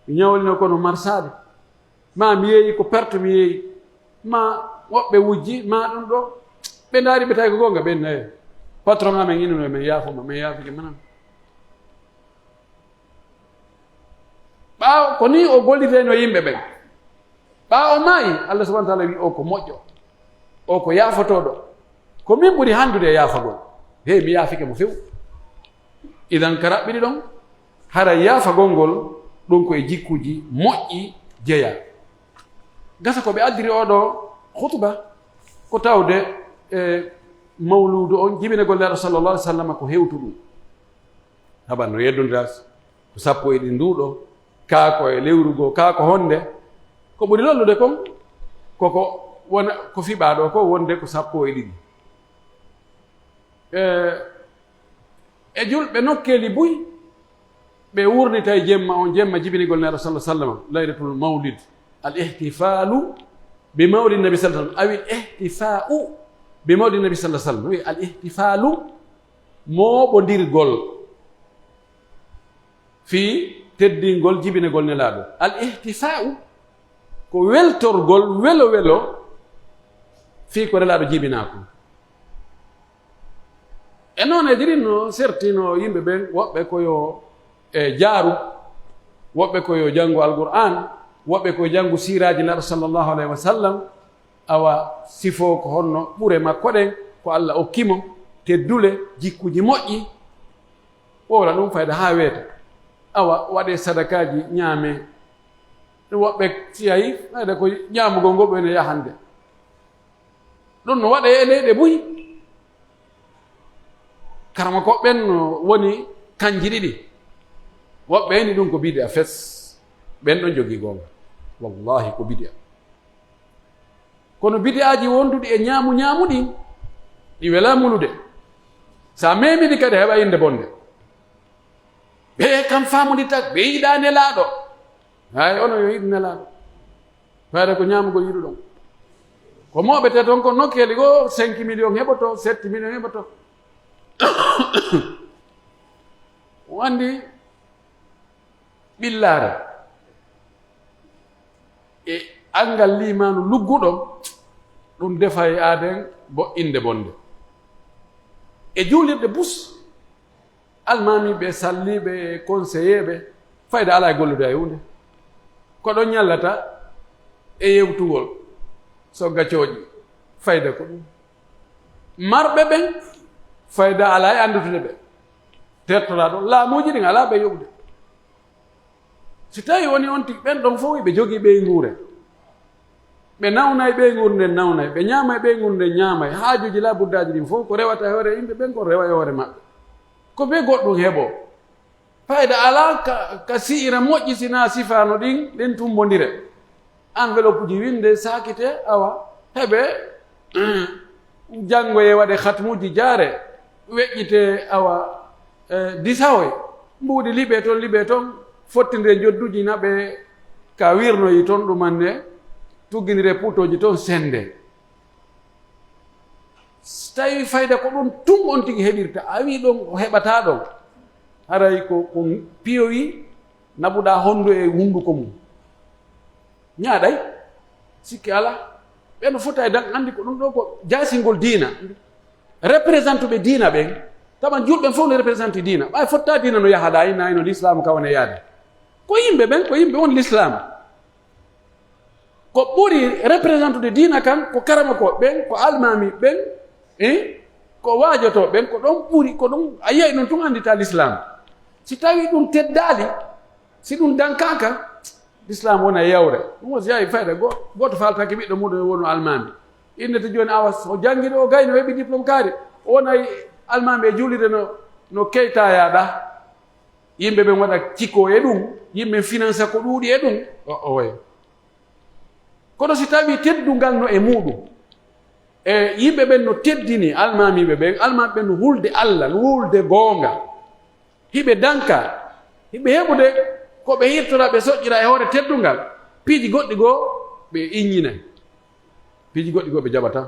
mi ñawlino kono marsade ma mi yeeyi ko perte mi yeeyi ma woɓɓe wujji ma ɗum ɗo ɓe daari ɓe tawi ko gonga ɓen nayi patron amen inno men yaafoma min yaafike manan ɓaawo ko ni o golliteno yimɓe ɓen ɓaawo maayi allah subahana taala wi o ko moƴƴo o ko yaafotoɗo ko min ɓuri handude e yaafagol hey mi yaafike mo few idan ka raɓɓiɗi ɗon hara yaafagol ngol ɗum koye jikkuji moƴƴi jeeya gasa ko ɓe addiri oɗo hutuba ko tawde mawludu on jibinegol nelaɗo sallallah alih w sallam ko hewtu ɗum haɓan no yeddodira ko sappo e ɗi nduɗo kaako e lewrugo kaako honde ko ɓuri lollude kon koko wona ko fiɓaɗo ko wonde ko sappo e ɗiɗi e julɓe nokkeli buy ɓe wurnita e jemma on jemma jibinigol nelaɗo sallah sallam laylatul mawlid al ihtifalu bi mawlid nabi sallah sallam awi l ihtifau bi mawlid nabi sallah sallam wi al ihtifalu moɓodirgol fi teddingol jibinegol nelaɗo al ihtifau ko weltorgol welo welo fi ko nelaɗo jibinako e noon e dirinno sertino yimɓe ɓen woɓɓe koyo jaaru woɓɓe koyo janngo alqur'an woɓɓe koye janngo siraji nelaɗo sallllahu alayhi wa sallam awa sifo ko honno ɓure makko ɗen ko allah okkimo teddule jikkuji moƴƴi wowla ɗum fayda ha weeta awa waɗe sadakaji ñaame woɓɓe siyayi fayda ko ñaamugol ngol ɓene yahande ɗum no waɗe e leyɗe buyi karama koɓɓen no woni kanji ɗiɗi woɓɓe eni ɗum ko bidi a fes ɓen ɗon jogii goonga wallahi ko bidi a kono bidi aji wonduɗi e ñaamuɗi ɗi wela mulude sa memidi kadi heɓa inde bonde ɓe kam famudita ɓe yiɗa nelaɗo hay ono yo yiɗ nelaɗo fayda ko ñamugol yiɗu ɗon ko moɓe te toon ko nokkeli go 5 millions heɓoto 7 millions heɓoto wandi ɓillare e angal limanu lugguɗo ɗum defa e aaden inde bonde e juulirɗe bus almamiɓe salliɓe conseillé fayda ala e gollude e hunde ko ɗon ñallata e yewtugol so gaccooƴi fayda ko ɗum marɓe ɓen fayda ala e andutude ɓe tertora ɗon laamuji ɗin ala ɓe yoɓde si tawi woni on tigi ɓen ɗon fof ɓe jogii ɓeyngure ɓe nawna e ɓeyngure nden nawna ɓe ñaama e ɓeyngure nden ñaama e haajuji la buddaji ɗin fof ko rewata e hoore yimɓe ɓen ko rewa e hoore maɓɓe ko ɓe goɗɗum heɓo fayda ala ka siira moƴƴi sina sifano ɗin tumbodire enveloppe ji winde sakite awa heɓe janngoye waɗe hatmuji jaare weƴƴite awa disawoy mbuuɗi liɓe toon fottindire jodduji naɓe ka wirnoyi toon ɗumanne tugginire putoji toon sende tawi fayda ko ɗum tum on tigi heɓirta a wi ɗon o heɓata ɗon haray ko piyowi naɓuɗa hondu e hunduko mum ñaaɗay sikki ala ɓeno fota e dan andi ko ɗum ɗo ko jasingol diina représente ɓe diina ɓen taɓan julɓen fof ne représente diina ɓay fotta diina no yahaɗa inna ino l'islam kawane yaade ko yimɓe ɓen ko yimɓe on l'islam ko ɓuri représente de diina kan ko karama ko ɓen ko almami ɓen ko waajoto ɓen ko ɗon ɓuri ko ɗum a yiyayi ɗum tun andita l'islam si tawi ɗum teddali si ɗum dankaka l'islam wona yewre ɗum o yahi fayda goto faltake ɓiɗɗo muɗum wonu almami innete joni awa o jangguiɗo o gayno heeɓi diplôme kaari o wonayi almami e juulide no keytayaɗa yimɓe ɓen waɗa cikko e ɗum yimɓe finance ko ɗuuɗi e ɗum o way kono si tawi teddungal no e muɗum e yimɓe ɓen no teddini almamiɓe ɓen almami ɓen no hulde Allah no hulde goonga hiɓe danka hiɓe heɓude ko ɓe hirtora ɓe soƴƴira e hoore teddungal piiji goɗɗi goo ɓe iññinay piiji goɗɗi goo ɓe jaɓata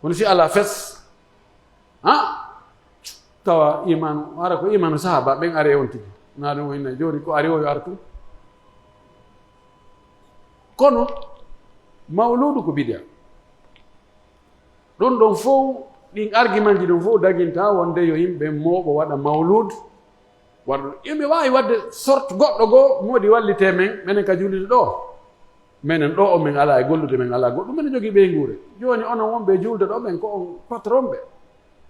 kono si ala fes tawa imanu ara ko imanu sahaba ɓen ari on tigi na ɗum hinna joni ko ari o yo artu kono mawludu ko bidia ɗum ɗon fof ɗin argument ji ɗum fof daginta wonde yo yimɓe mooɓo waɗa mawlud waɗa yimɓe wawi wadde sorte goɗɗo goo moodi wallite men minen ka julide ɗo minen ɗo o min ala e gollude men ala goɗɗum minen jogui ɓeygure joni onon wonɓe julde ɗo ɓen ko on patron ɓe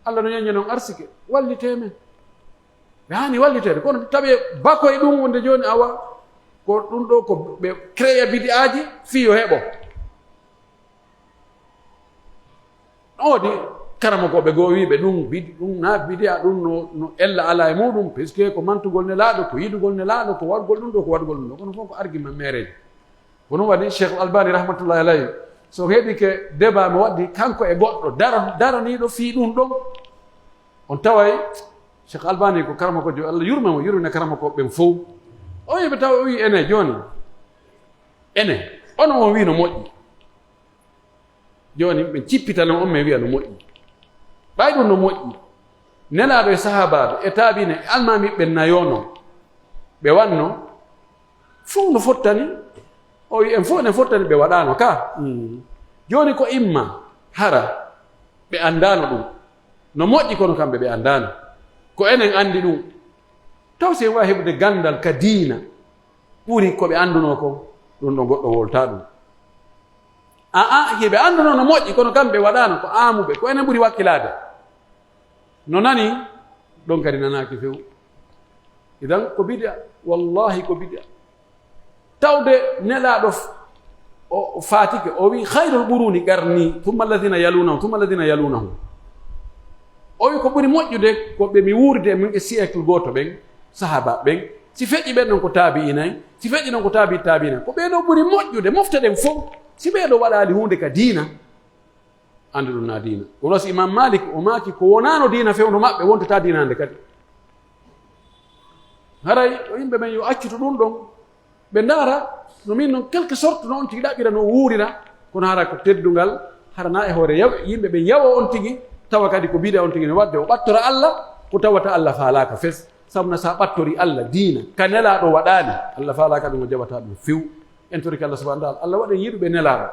Allah no ñañi noon arsike wallite men ɓe hani wallitede kono tawi bakoye ɗum wonde joni awa ko ɗum ɗo ko ɓe créa bidi aji fiyo heɓo oodi karamakoɓe goo wiɓe ɗum na bidiya ɗum no ella ala e muɗum puisque ko mantugol nelaɗo ko yidugol nelaɗo ko wargol ɗum ɗo ko waɗgol ɗum ɗo kono fof ko argument mereji ko ɗum waɗi cheikh albani rahmatullahi alayhi so heeɓi ke débat mo waddi kanko e goɗɗo daraniɗo fii ɗum ɗon on taway cheikh albani ko karamakojo Allah yurmemo yurmina karamakoɓe ɓen fof o yiɓe taw o wi ene joni ene ono on wi no moƴƴi joni ɓe cippitano on mi wiya no moƴƴi ɓay ɗum no moƴƴi nelaɗo e sahabaɓe e taabine e almamiɓe nayono ɓe wanno fof no fottani o wi en fof ne fottani ɓe waɗano ka joni ko imma hara ɓe andano ɗum no moƴƴi kono kamɓe ɓe andano ko enen andi ɗum taw sen wawi heɓude gandal ka diina ɓuri koɓe anduno ko ɗum ɗo goɗɗo wolta ɗum hiɓe anduno no moƴƴi kono kamɓe waɗano ko amuɓe ko enen ɓuri wakkilade no nani ɗon kadi nanaki few idan ko bidia wallahi ko bidia tawde nelaɗo o fatike o wi hayrul ɓuruni qarni tumma alladina yalunahum o wi ko ɓuri moƴƴude ko ɓe mi wuurde min e siècle goto ɓen sahaba ɓen si feƴƴi ɓen ɗon ko taabi inayi si feƴƴi ɗon ko taabi inayi ko ɓeɗo ɓuri moƴƴude mofte ɗen fof si ɓeeɗo waɗali hunde ka diina ande ɗum na diina kono si imam malik o maaki ko wonano diina fewno maɓɓe wontata diina nde kadi haray o yimɓe men yo accuto ɗum ɗon ɓe ndaara no min noon quelque sorte no on tigi ɗaɓɓira no wuurira kono hara ko teddungal harana e hoore yimɓe ɓe yawo on tigi tawa kadi ko biɗa on tigi no wadde o ɓattora Allah ko tawata Allah faalaka fes sabuna sa ɓattori Allah diina ka nelaɗo waɗani Allah faalaka ɗum o jaɓata ɗum few en toriki Allah subahana taala Allah waɗa yiɗuɓe nelaɗo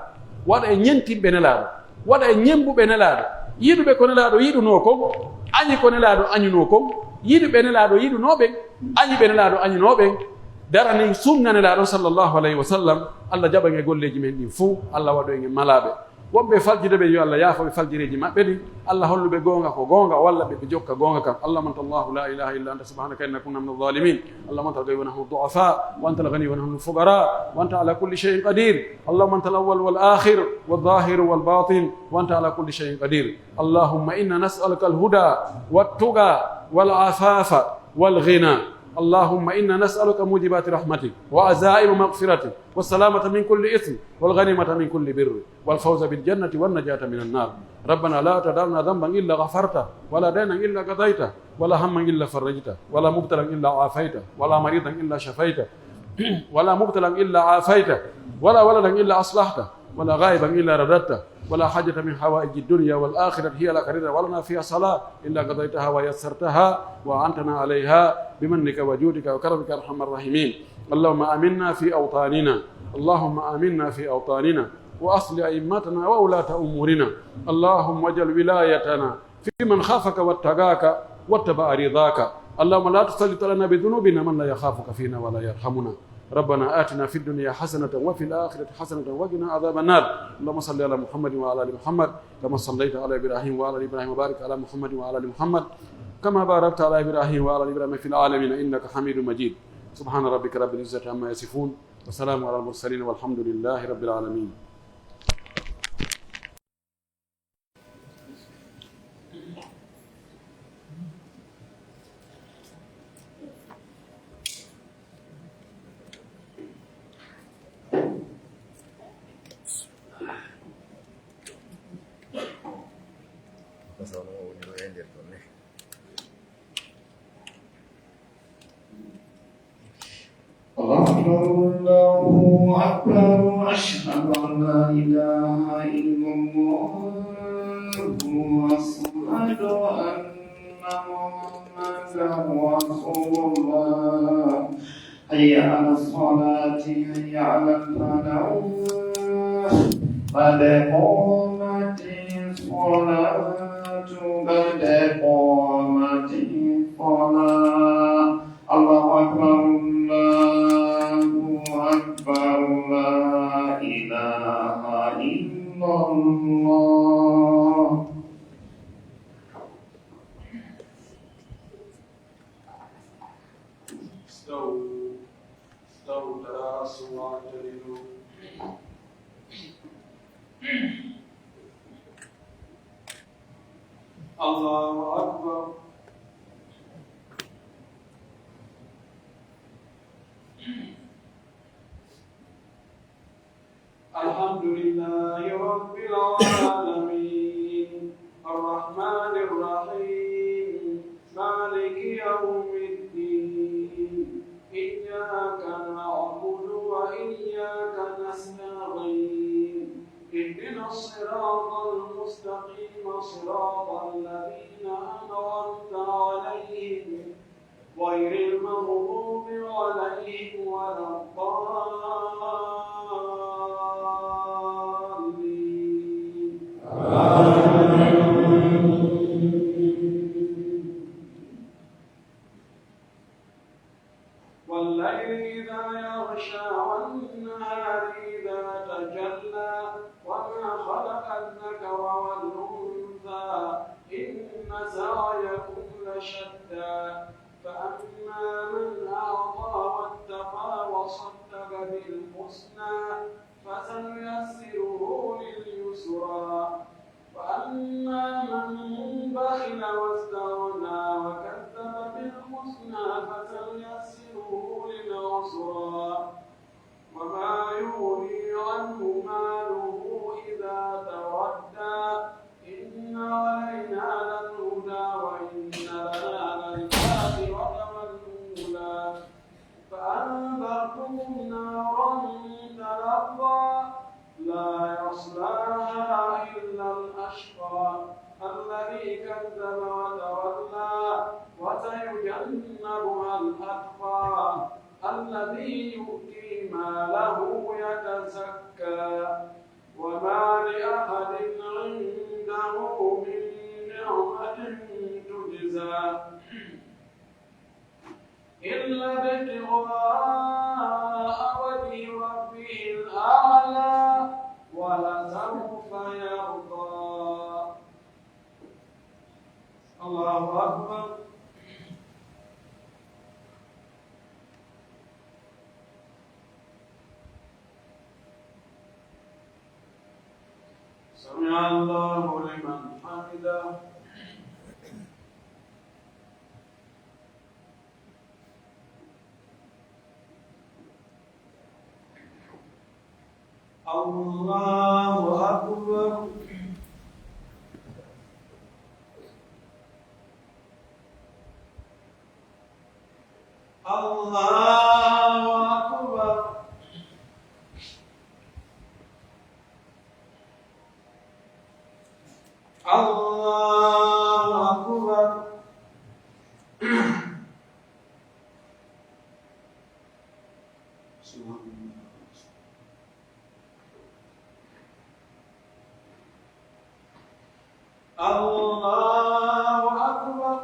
waɗa e ñentimɓe nelaɗo waɗa e ñembuɓe nelaaɗo yiɗuɓe ko nelaaɗo yiɗunoo kon añi ko nelaaɗo añunoo kon yiɗuɓe nelaaɗo yiɗunooɓen añiɓe nelaaɗo añunooɓen darani sunna nelaaɗo sallllahu alayhi wa sallam allah jaɓan e golleeji men ɗin fuu allah waɗo en e malaaɓe wonɓe faljide ɓe yo allah yaafa ɓe faljireeji maɓɓe ɗin allah holluɓe goonga ko goonga walla ɓe jokka goonga kam allahuma anta allahu la ilaha illa anta subhanaka inna kunna min alzalimin allahuma anta alghani wa nahnu du'afa wa anta alghani wa nahnu alfuqara wa anta ala kulli shay'in qadir allahuma anta alawwal wal akhir wal zahir wal batin wa anta ala kulli shay'in qadir allahumma inna nas'aluka alhuda wat tuqa wal afafa wal ghina اللهم إنا نسألك موجبات رحمتك وعزائم مغفرتك والسلامة من كل إثم والغنيمة من كل بر والفوز بالجنة والنجاة من النار ربنا لا تدع لنا ذنبا إلا غفرته ولا دينا إلا قضيته ولا هما إلا فرجته ولا مبتلا إلا عافيته ولا مريضا إلا شفيته ولا مبتلا إلا عافيته ولا ولدا إلا أصلحته ولا غائبا إلا رددته ولا حاجة من حوائج الدنيا والآخرة هي لك رضا ولنا فيها صلاة إلا قضيتها ويسرتها وأعنتنا عليها بمنك وجودك وكرمك يا أرحم الراحمين اللهم آمنا في أوطاننا اللهم آمنا في أوطاننا وأصل أئمتنا وولاة أمورنا اللهم اجعل ولايتنا في من خافك واتقاك واتبع رضاك اللهم لا تسلط لنا بذنوبنا من لا يخافك فينا ولا يرحمنا ربنا آتنا في الدنيا حسنة وفي الآخرة حسنة وقنا عذاب النار اللهم صل على محمد وعلى آل محمد كما صليت على إبراهيم وعلى آل إبراهيم وبارك على محمد وعلى آل محمد كما باركت على إبراهيم وعلى آل إبراهيم في العالمين إنك حميد مجيد سبحان ربك رب العزة عما يصفون وسلام على المرسلين والحمد لله رب العالمين الله أكبر أشهد أن لا إله إلا الله وأشهد أن محمدا رسول الله حي على الصلاة حي على الفلاح قد قامت الصلاة قد قامت الصلاة الله أكبر لا إله إلا الله استووا تراصوا واعتدلوا الله أكبر الحمد لله رب العالمين الرحمن الرحيم مالك يوم الدين إياك نعبد وإياك نستعين اهدنا الصراط المستقيم صراط الذين أنعمت عليهم غير المغضوب عليهم ولا الضالين والليل إذا يغشى والنهار إذا تجلى وما خلق الذكر والأنثى إن سعيكم لشتى فأما من أعطى واتقى وصدق بالحسنى فسنيسره لليسرى وأما من بخل واستغنى وكذب بالحسنى فسنيسره للعسرى وما يغني عنه ماله إذا تردى إن علينا للهدى وإن لنا للآخرة والأولى فأنذرتكم نارا تلظى لا يصلاها إلا الأشقى الذي كذب وتولى وسيجنبها الأتقى الذي يؤتي ماله يتزكى وما لأحد عنده ابتغاء وجه ربه الأعلى ولسوف يرضى. الله أكبر. سمع الله لمن حمده. الله أكبر. الله أكبر. الله أكبر. الله أكبر.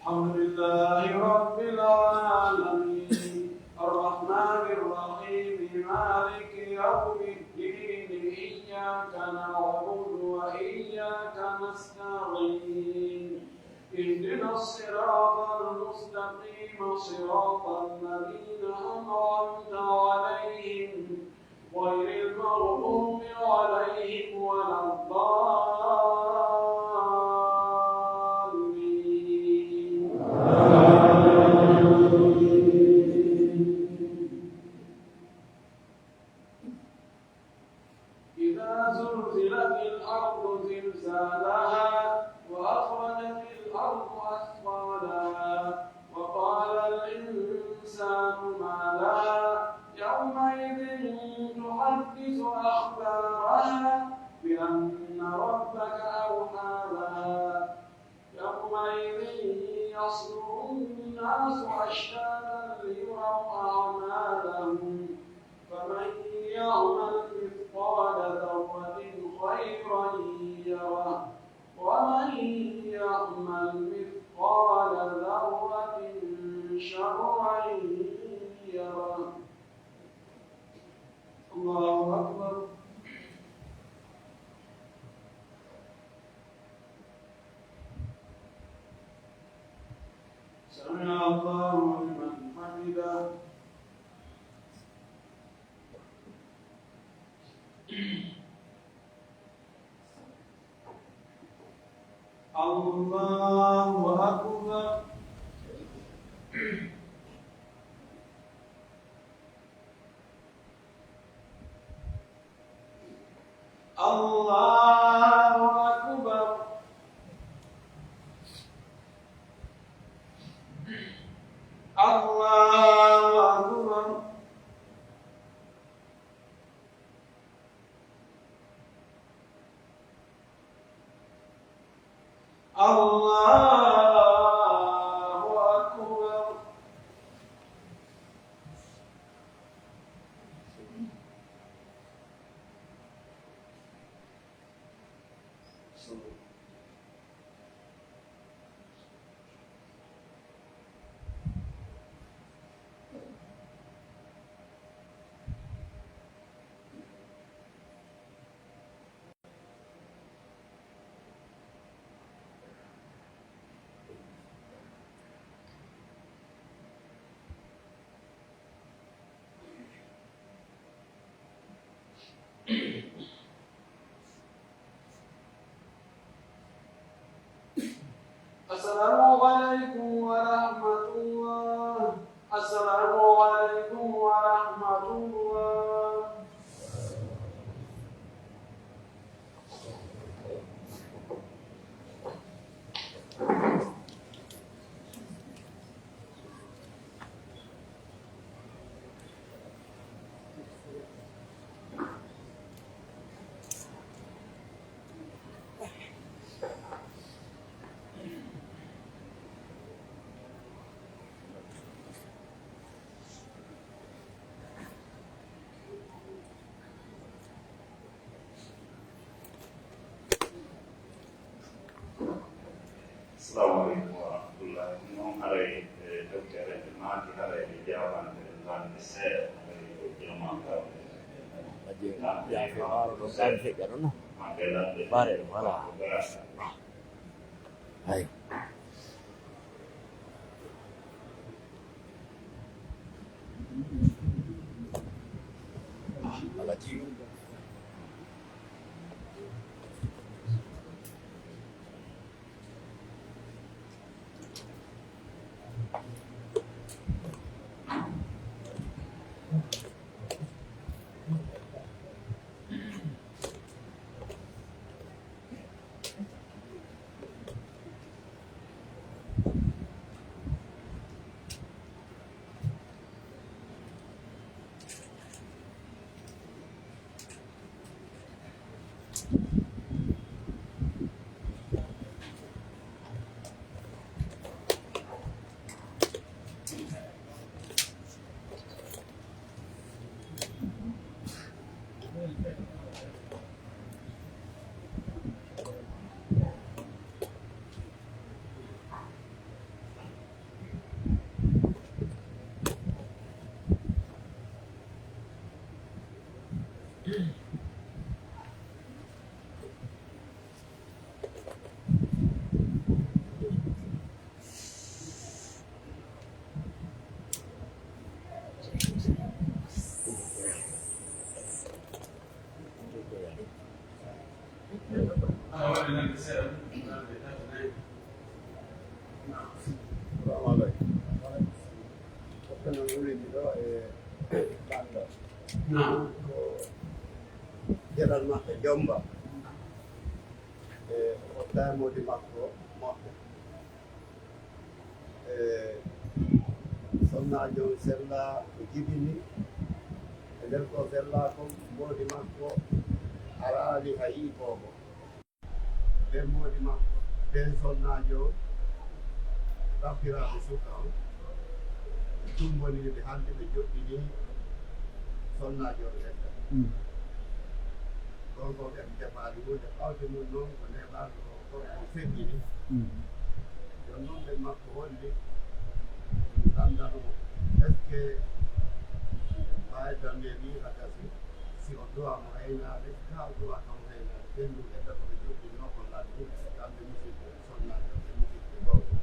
الحمد لله رب العالمين الرحمن الرحيم مالك يوم الدين إياك نعبد وإياك نستعين اهدنا الصراط المستقيم صراط الذين أنعمت عليهم غير المغضوب عليهم ولا الضالين. إذا زلزلت الأرض زلزالها وأخرجت الأرض أثقالها وقال الإنسان ما لها يومئذ تحدث أخبارها بأن ربك أوحى لها يومئذ يصدر الناس أشتاتا ليروا أعمالهم فمن يعمل مثقال ذرة خيرا يره ومن يعمل مثقال ذرة شرا يره. الله أكبر. سمع الله لمن حمده. الله أكبر. الله أكبر. الله أكبر. الله أكبر. السلام عليكم ورحمة الله. السلام عليكم ورحمة الله. ɓaare ɗon ɗaari feƴƴa ɗon no ɓaare ɗon voilà machallah hay alati Jalan maɓɓe jomba o taymode makko moƴƴo sonnajo sella ko jibini e nder ko sella ko modi makko arali ha yiifogo ɓe modi makko ɓen sonnajo raffiraɓe suka on ɗum woni ɓe hande ɓe joɗɗini sonnajo ledda ɗon ko ɓen jabari hunde ɓawde mum noon ko neɓaɗo ko feƴƴini jon noon ɓe makko holli andaɗumo est ce que ɓayda memi agasi si o duwamo haynade ka o duwa kam haynade ɓen ɗum ɓedda koɓe joɗɗini o ko laɗɗi kamɓe musidɓe sonnajo ɓe musidɓe gowɓe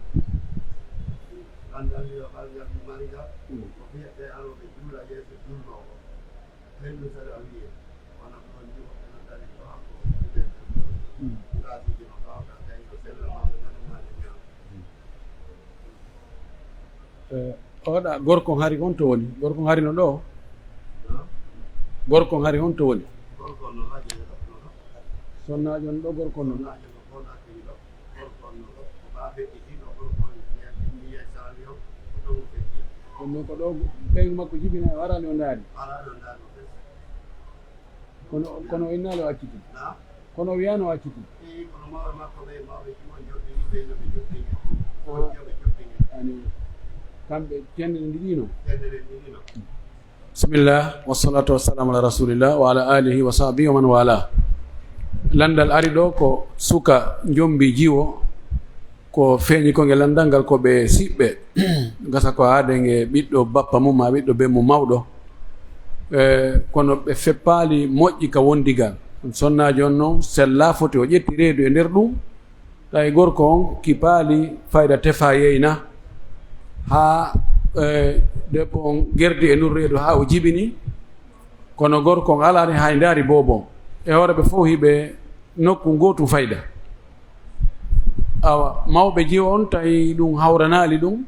andandi o ɓalngal mariga ko fiyete anoɓe juula yeeso julnowo hendu saɗa wiye wona ɗon ni woɓɓe dari to hakko ɗaɗiji no gawɗa tawi ko sella mawɓe nanumade ñaam oɗa gorko hari honto woni gorko hari no ɗo gorko hari honto woni gorko no haji ɗo sonnajo no ɗo gorko no sonnajo no gonakiri ɗo gorko no ɗo ko ɓa feƴƴitiɗo gorko niye sali o ko ɗon o feƴƴi ɗum ko ɗo ɓeygu makko jibina warani o ndaari araɗo ndano ɓes kono o innali o acciti na kono o wiyano o acciti i kono mawɓe makko ɓe mawɓe jimo joɗɗini ɓe noɓe joɗɗini wonjoɓe joɗɗini ani kamɓe cendene ndiɗino ƴendere ɗiɗino bisimillah wassalatu wassalamu ala rasulillah wa ala alihi wa sahbihi wa man wala landal ari ɗo ko suka jombi jiwo ko feeñi ko nge landal ngal ko ɓe siɓɓe gasa ko haade nge ɓiɗɗo bappa mum ma ɓiɗɗo be mum mawɗo kono ɓe feppali moƴƴi ka wondigal sonnajo on noon sella foti o ƴetti reedu e nder ɗum tawi gorko on kipaali fayda tefa yeyna ha debbo on gerdi e ndur reedu ha o jibini kono gorko on alani hay ndaari boobon e hoore ɓe fof hiɓe nokku gotu fayda awa mawɓe jiwa on tawi ɗum hawranali ɗum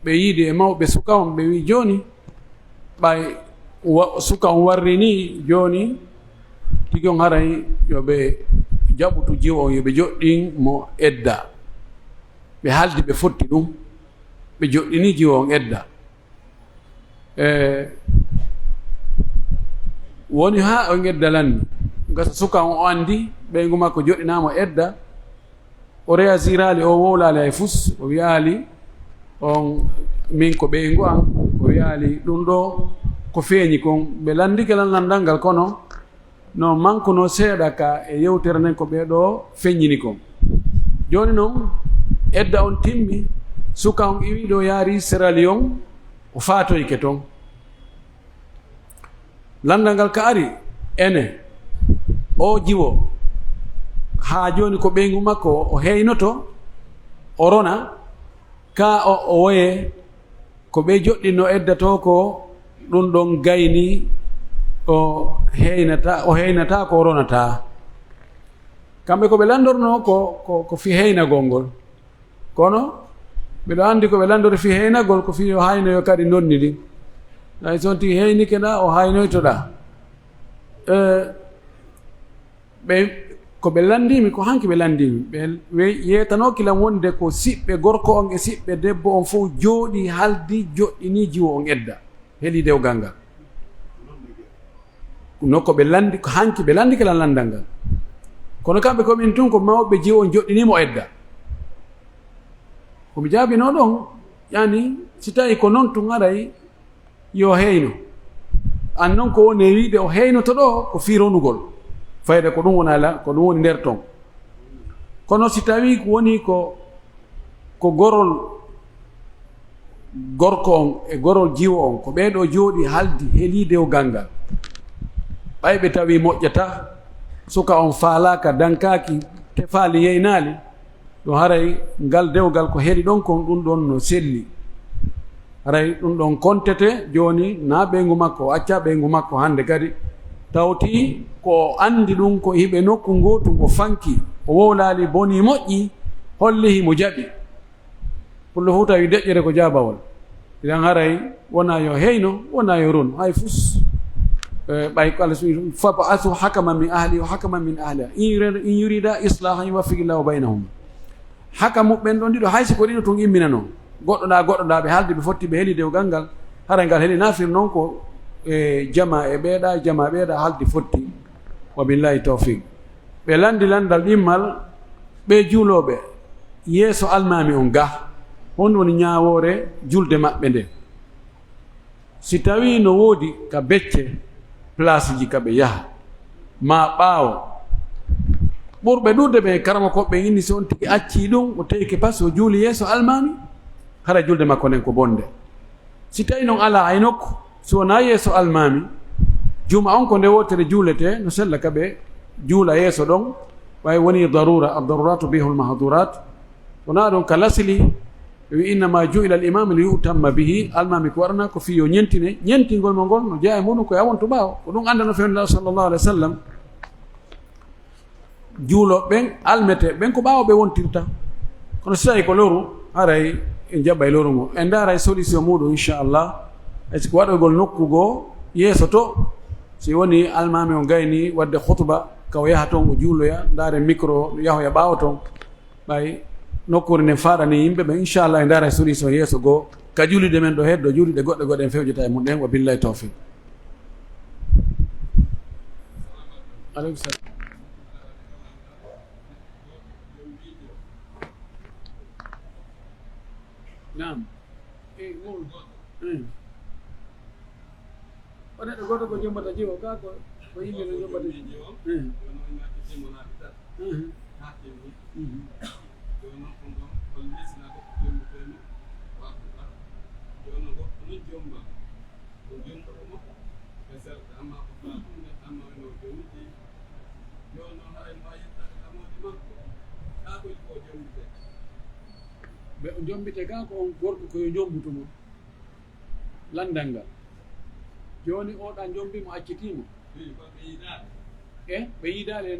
ɓe yiidi e mawɓe suka on ɓe wi joni ɓay suka on warri ni joni tigi on haray yoɓe jaɓutu jiwa on yoɓe joɗɗin mo edda ɓe haaldi ɓe fotti ɗum ɓe joɗɗini jiwa on edda woni ha o eddalanni gasa suka on o andi ɓeygu makko joɗɗinamo edda o réagirali o wowlali hay fus o wiyali on min ko ɓeygu an o wiyali ɗum ɗo ko feeñi kon ɓe landike lan landal ngal kono no manqueno seeɗa ka e yewtere nden ko ɓeɗo feññini kon joni noon edda on timmi suka on iwi ɗo yaari Sierra Leone o faatoyke toon landal ngal ka ari ene o jiwo ha joni ko ɓeygu makko o heynoto o rona ka o woye ko ɓe joɗɗinno eddato ko ɗum ɗon gayni o heynata ko ronata kamɓe ko ɓe landorno ko fi heynagol ngol kono mbiɗo andi ko ɓe landori fi heynagol ko fi o haynoyo kadi nonni ɗi ay son tigi heynike ɗa o haynoytoɗa ɓe ko ɓe landimi ko hanki ɓe landimi ɓe yetano kilam wonde ko siɓɓe gorko on e siɓɓe debbo on fof jooɗi haldi joɗɗini jiwo on edda heeli dewgal ngal nokko ɓe landi ko hanki ɓe landi kala landal ngal kono kamɓe komin tun ko mawɓe jiwo on joɗɗinimo edda komi jaabino ɗon yani si tawi ko noon tun aray yo heyno an noon ko woni wiide o heynoto ɗo ko fironugol fayde ko ɗum wonala ko ɗum woni nder ton kono si tawi woni ko gorol gorko on e gorol jiwo on ko ɓeeɗo jooɗi haldi heeli dewgal ngal ɓay ɓe tawi moƴƴata suka on faalaka dankaki tefaali yeynaali ɗum haray ngal dewgal ko heeli ɗon kon ɗum ɗon no selli haray ɗum ɗon kontete joni na ɓeygu makko o acca ɓeygu makko hande kadi tawti ko andi ɗum ko hiɓe nokku ngotum o fanki o wowlali boni moƴƴi holli himo jaɓi pullo fu tawi deƴƴere ko jabawol idan haray wona yo heyno wona yo ron hay fus ɓay ko Allah fab'athu hakaman min ahli wa hakaman min ahliha in yurida islahan yuwaffiqillahu baynahum hakamu ɓen ɗon ɗiɗo haysi ko ɗiɗo tun immina noon goɗɗoɗa ɓe haalde ɓe fotti ɓe heeli dewgal ngal haray ngal heeli nafir noon ko jama e ɓeeɗa haaldi fotti wa billahi tawfiq ɓe landi landal ɗimmal ɓe juuloɓe yeeso almami on ga hon woni ñaawore julde maɓɓe nde si tawi no woodi ka becce place ji kaɓe yaha ma ɓaawo ɓurɓe ɗuɗde ɓe karama koɓɓe inni so on tigi acci ɗum o tawi ke pas o juuli yeeso almami hara julde makko nden ko bonde si tawi noon ala ay nokku so wona yeeso almami juma on ko nde wotere juulete no sella kaɓe juula yeeso ɗon ɓay woni darura addaruratu bihul mahdurat wona ɗon ka lasili ɓe wi innama ju'ila al imam li yutamma bihi almami ko warna ko fiyo ñentine ñentingol mo ngol no jeeya e muɗum ko yawonto ɓaawo ko ɗum andano fewndillah sallllahu alih wa sallam juuloɓe ɓen almete ɓen ko ɓaawo ɓe wontirta kono so tawi ko loru haray en jaɓɓa e loru ngo en daara e solution muɗum inchallah haysi ko waɗogol nokkugo yeeso to si woni almami o gayni wadde khutba kawo yaha toon o juuloya ndaare micro yahoya ɓaawo toon ɓay nokkure nden faaɗani yimɓe ɓe inchallah e ndaara e solution yeeso goo ka juulide men ɗo heddo juulide goɗɗe goɗɗe en fewjata e mum ɗen wa billahi tawfiq aleykum salam nam o neɗɗo goto ko jombata jiwo ka ko yimɓe no jombata ɓe jombite ga ko on gorko koyo jombutumo landal ngal joni oɗa jombimo accitimo e ɓe yiidale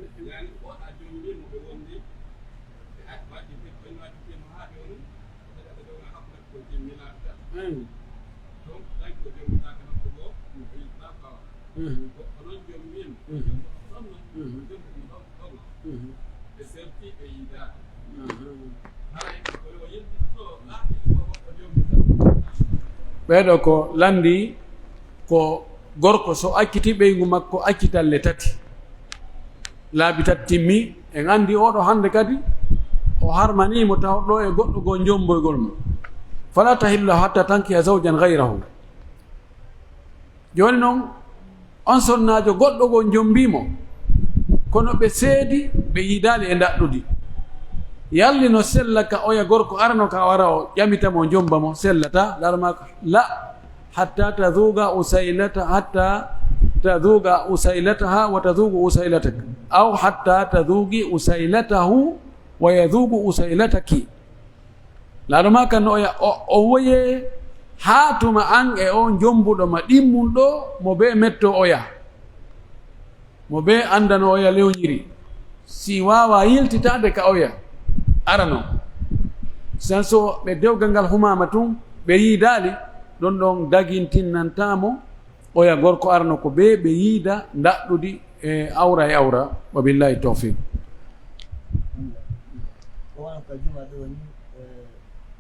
ɓeeɗo ko landi ko gorko so acciti ɓeygu makko accitalle tati laabi tati timmi en andi oɗo hande kadi o harmanimo tawɗo e goɗɗo goo jomboygol mo fala tahillahu hatta tankiha zawjan gayrahu joni noon on sonnajo goɗɗo goo jombimo kono ɓe seedi ɓe yiidali e daɗɗudi yalli no sella ka oya gorko arano ka wara o ƴamitamo jombamo sellata larmaka la hatta tazuga usailata hatta tadhuqa usailataha wa tadhuqu usailatak, au hatta tadhuqi usailatahu wa yadhuqu usailataki. Laaɗo ma kan o woye haatuma an e on jombuɗo ma ɗimmunɗo mo be metto oya, mo be andano oya lewñiri. Si wawa yiltitade ka oya arano san so ɓe dewgal ngal humama tun ɓe yiidali ɗon ɗon dagintinnantamo oya gorko arno ko ɓe yiida daɗɗudi e awra wa billahi tawfiq.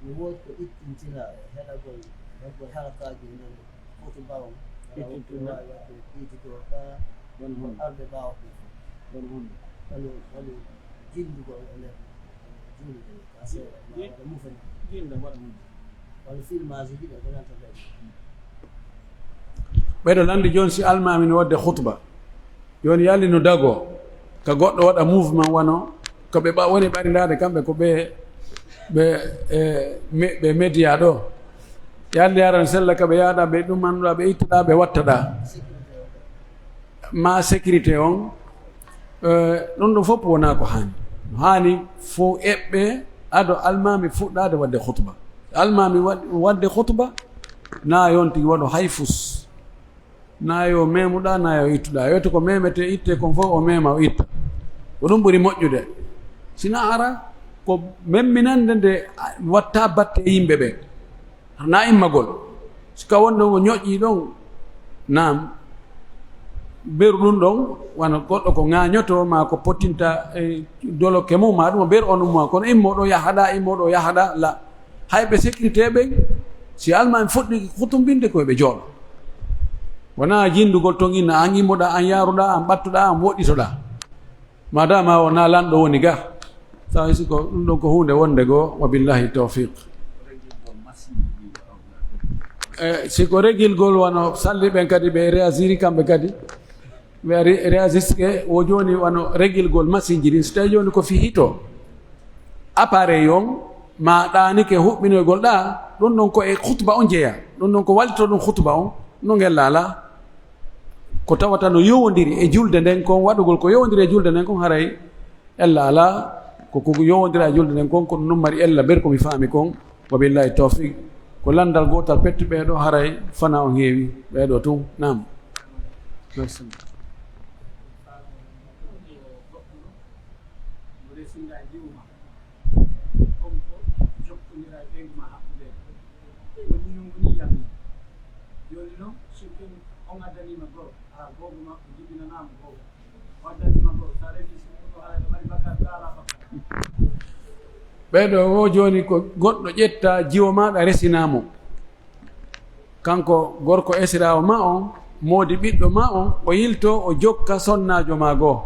mi woodi ko ittintina heɗagol halakaji nden foto mbaw wawi wadde ɗiitito ka on arde ɓawa ɗon hunde woni jindugol e nder juulde ka seeɗa waɗa mufani jinda waɗa hunde walla filmage ji ɗe ko nanta ɓe ɓeɗo landi joni si almami no wadde khutba joni yalli no dago ka goɗɗo waɗa mouvement wano ko ɓe woni ɓarindade kamɓe ko ɓe média ɗo yalli yaran sella ka ɓe yaaɗa ɓe ɗumanɗa ɓe ittuɗa ɓe wattaɗa ma sécurité on ɗum ɗum fof wona ko hani fo eɓɓe ado almami fuɗɗade wadde khutba. Almami wadde khutba na yon tigi waɗo hay fus, na yo memuɗa na yo ittuɗa, yewto ko memete itte kon fof o mema o itta, ko ɗum ɓuri moƴƴude. Sina ara ko memminande nde watta batte yimɓe ɓe na immagol, sika wonde o ñoƴƴi ɗon nam beru ɗum ɗon wano goɗɗo ko ŋañoto ma ko pottinta doloke mum ma ɗum o beru on umma, kono immoɗo yahaɗa la hayɓe sécurité ɓen si almami fuɗɗi hutumbinde koyeɓe jooɗo, wona jindugol ton inna an immoɗa an yaruɗa an ɓattuɗa an woɗɗitoɗa madama o na lanɗo woni ga sa si ko ɗum ɗon ko hunde wonde goo wa billahi tawfiq. Siko regilgol wano salli ɓen kadi ɓe réagiri kamɓe kadi ɓe réagiske o joni wano regilgol machine ji ɗin so tawi joni ko fi hito appareil on ma ɗanike huɓɓinoygol ɗa ɗum ɗon ko e khutba on jeeya, ɗum ɗon ko wallito ɗum khutba on no ngella ala ko tawata no yowodiri e julde nden kon, waɗugol ko yowodiri e julde nden kon haray ella ala koko yowodira e julde nden kon ko ɗum mari ella ber komi faami kon wa billahi tawfiq. Ko landal gotal petti ɓeɗo haray fana on heewi ɓeɗo tun nam. ɓeɗo o joni ko goɗɗo ƴetta jiwo maɗa resinamo, kanko gorko esirawo ma on moodi ɓiɗɗo ma on o yilto o jokka sonnajo ma goo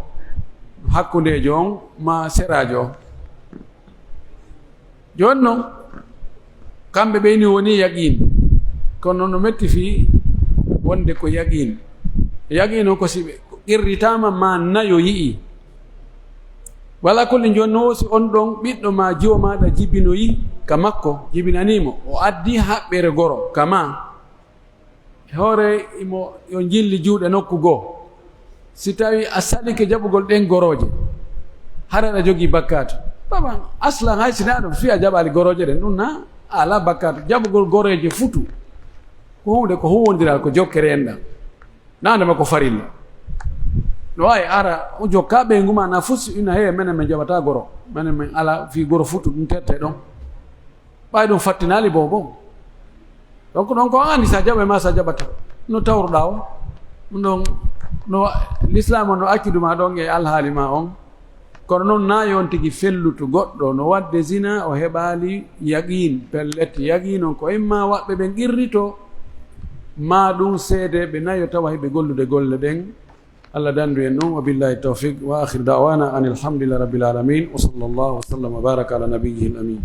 hakkudejo on ma serajo o. joni noon kamɓe ɓeyni woni yaqin, kono no metti fi wonde ko yaqin on ko si ɓe qirritama ma nayo yi'i wala kulli joni no wosi on ɗon ɓiɗɗo ma jiwo maɗa jibinoyi ka makko, jibinanimo o addi haɓɓere goro kama hoore yo jilli juuɗe nokku goo, si tawi a salike jaɓugol ɗen goroje hara aɗa jogui bakkat baba aslan hay sina ɗum fi a jaɓali goroje ɗen ɗum na ala bakkat, jaɓugol goroje futu ko hunde ko huwodiral ko jokkere en ɗam nandema ko farilla no wawi ara o jokka ɓe nguma na fusi ina he menen min jaɓata goro, menen min ala fi goro futu ɗum tette ɗon ɓay ɗum fattinali bobo, donc ɗon ko andi sa jaɓe ma sa jaɓata no tawruɗa o ɗum ɗon no l'islam o no akkiduma ɗon e alhaali ma on, kono noon na yon tigui fellutu goɗɗo no wadde zina o heɓali yaqin pellet yaqin on ko imma waɓɓe ɓe qirrito ma ɗum seede ɓe nayo tawa heɓe gollude golle ɗen. Allah dandu en noon wa billahi tawfiq wa akhir da'wana anil hamdulillahi rabbil alamin wa sallallahu wa sallam wa baraka ala nabiyyihi al amin.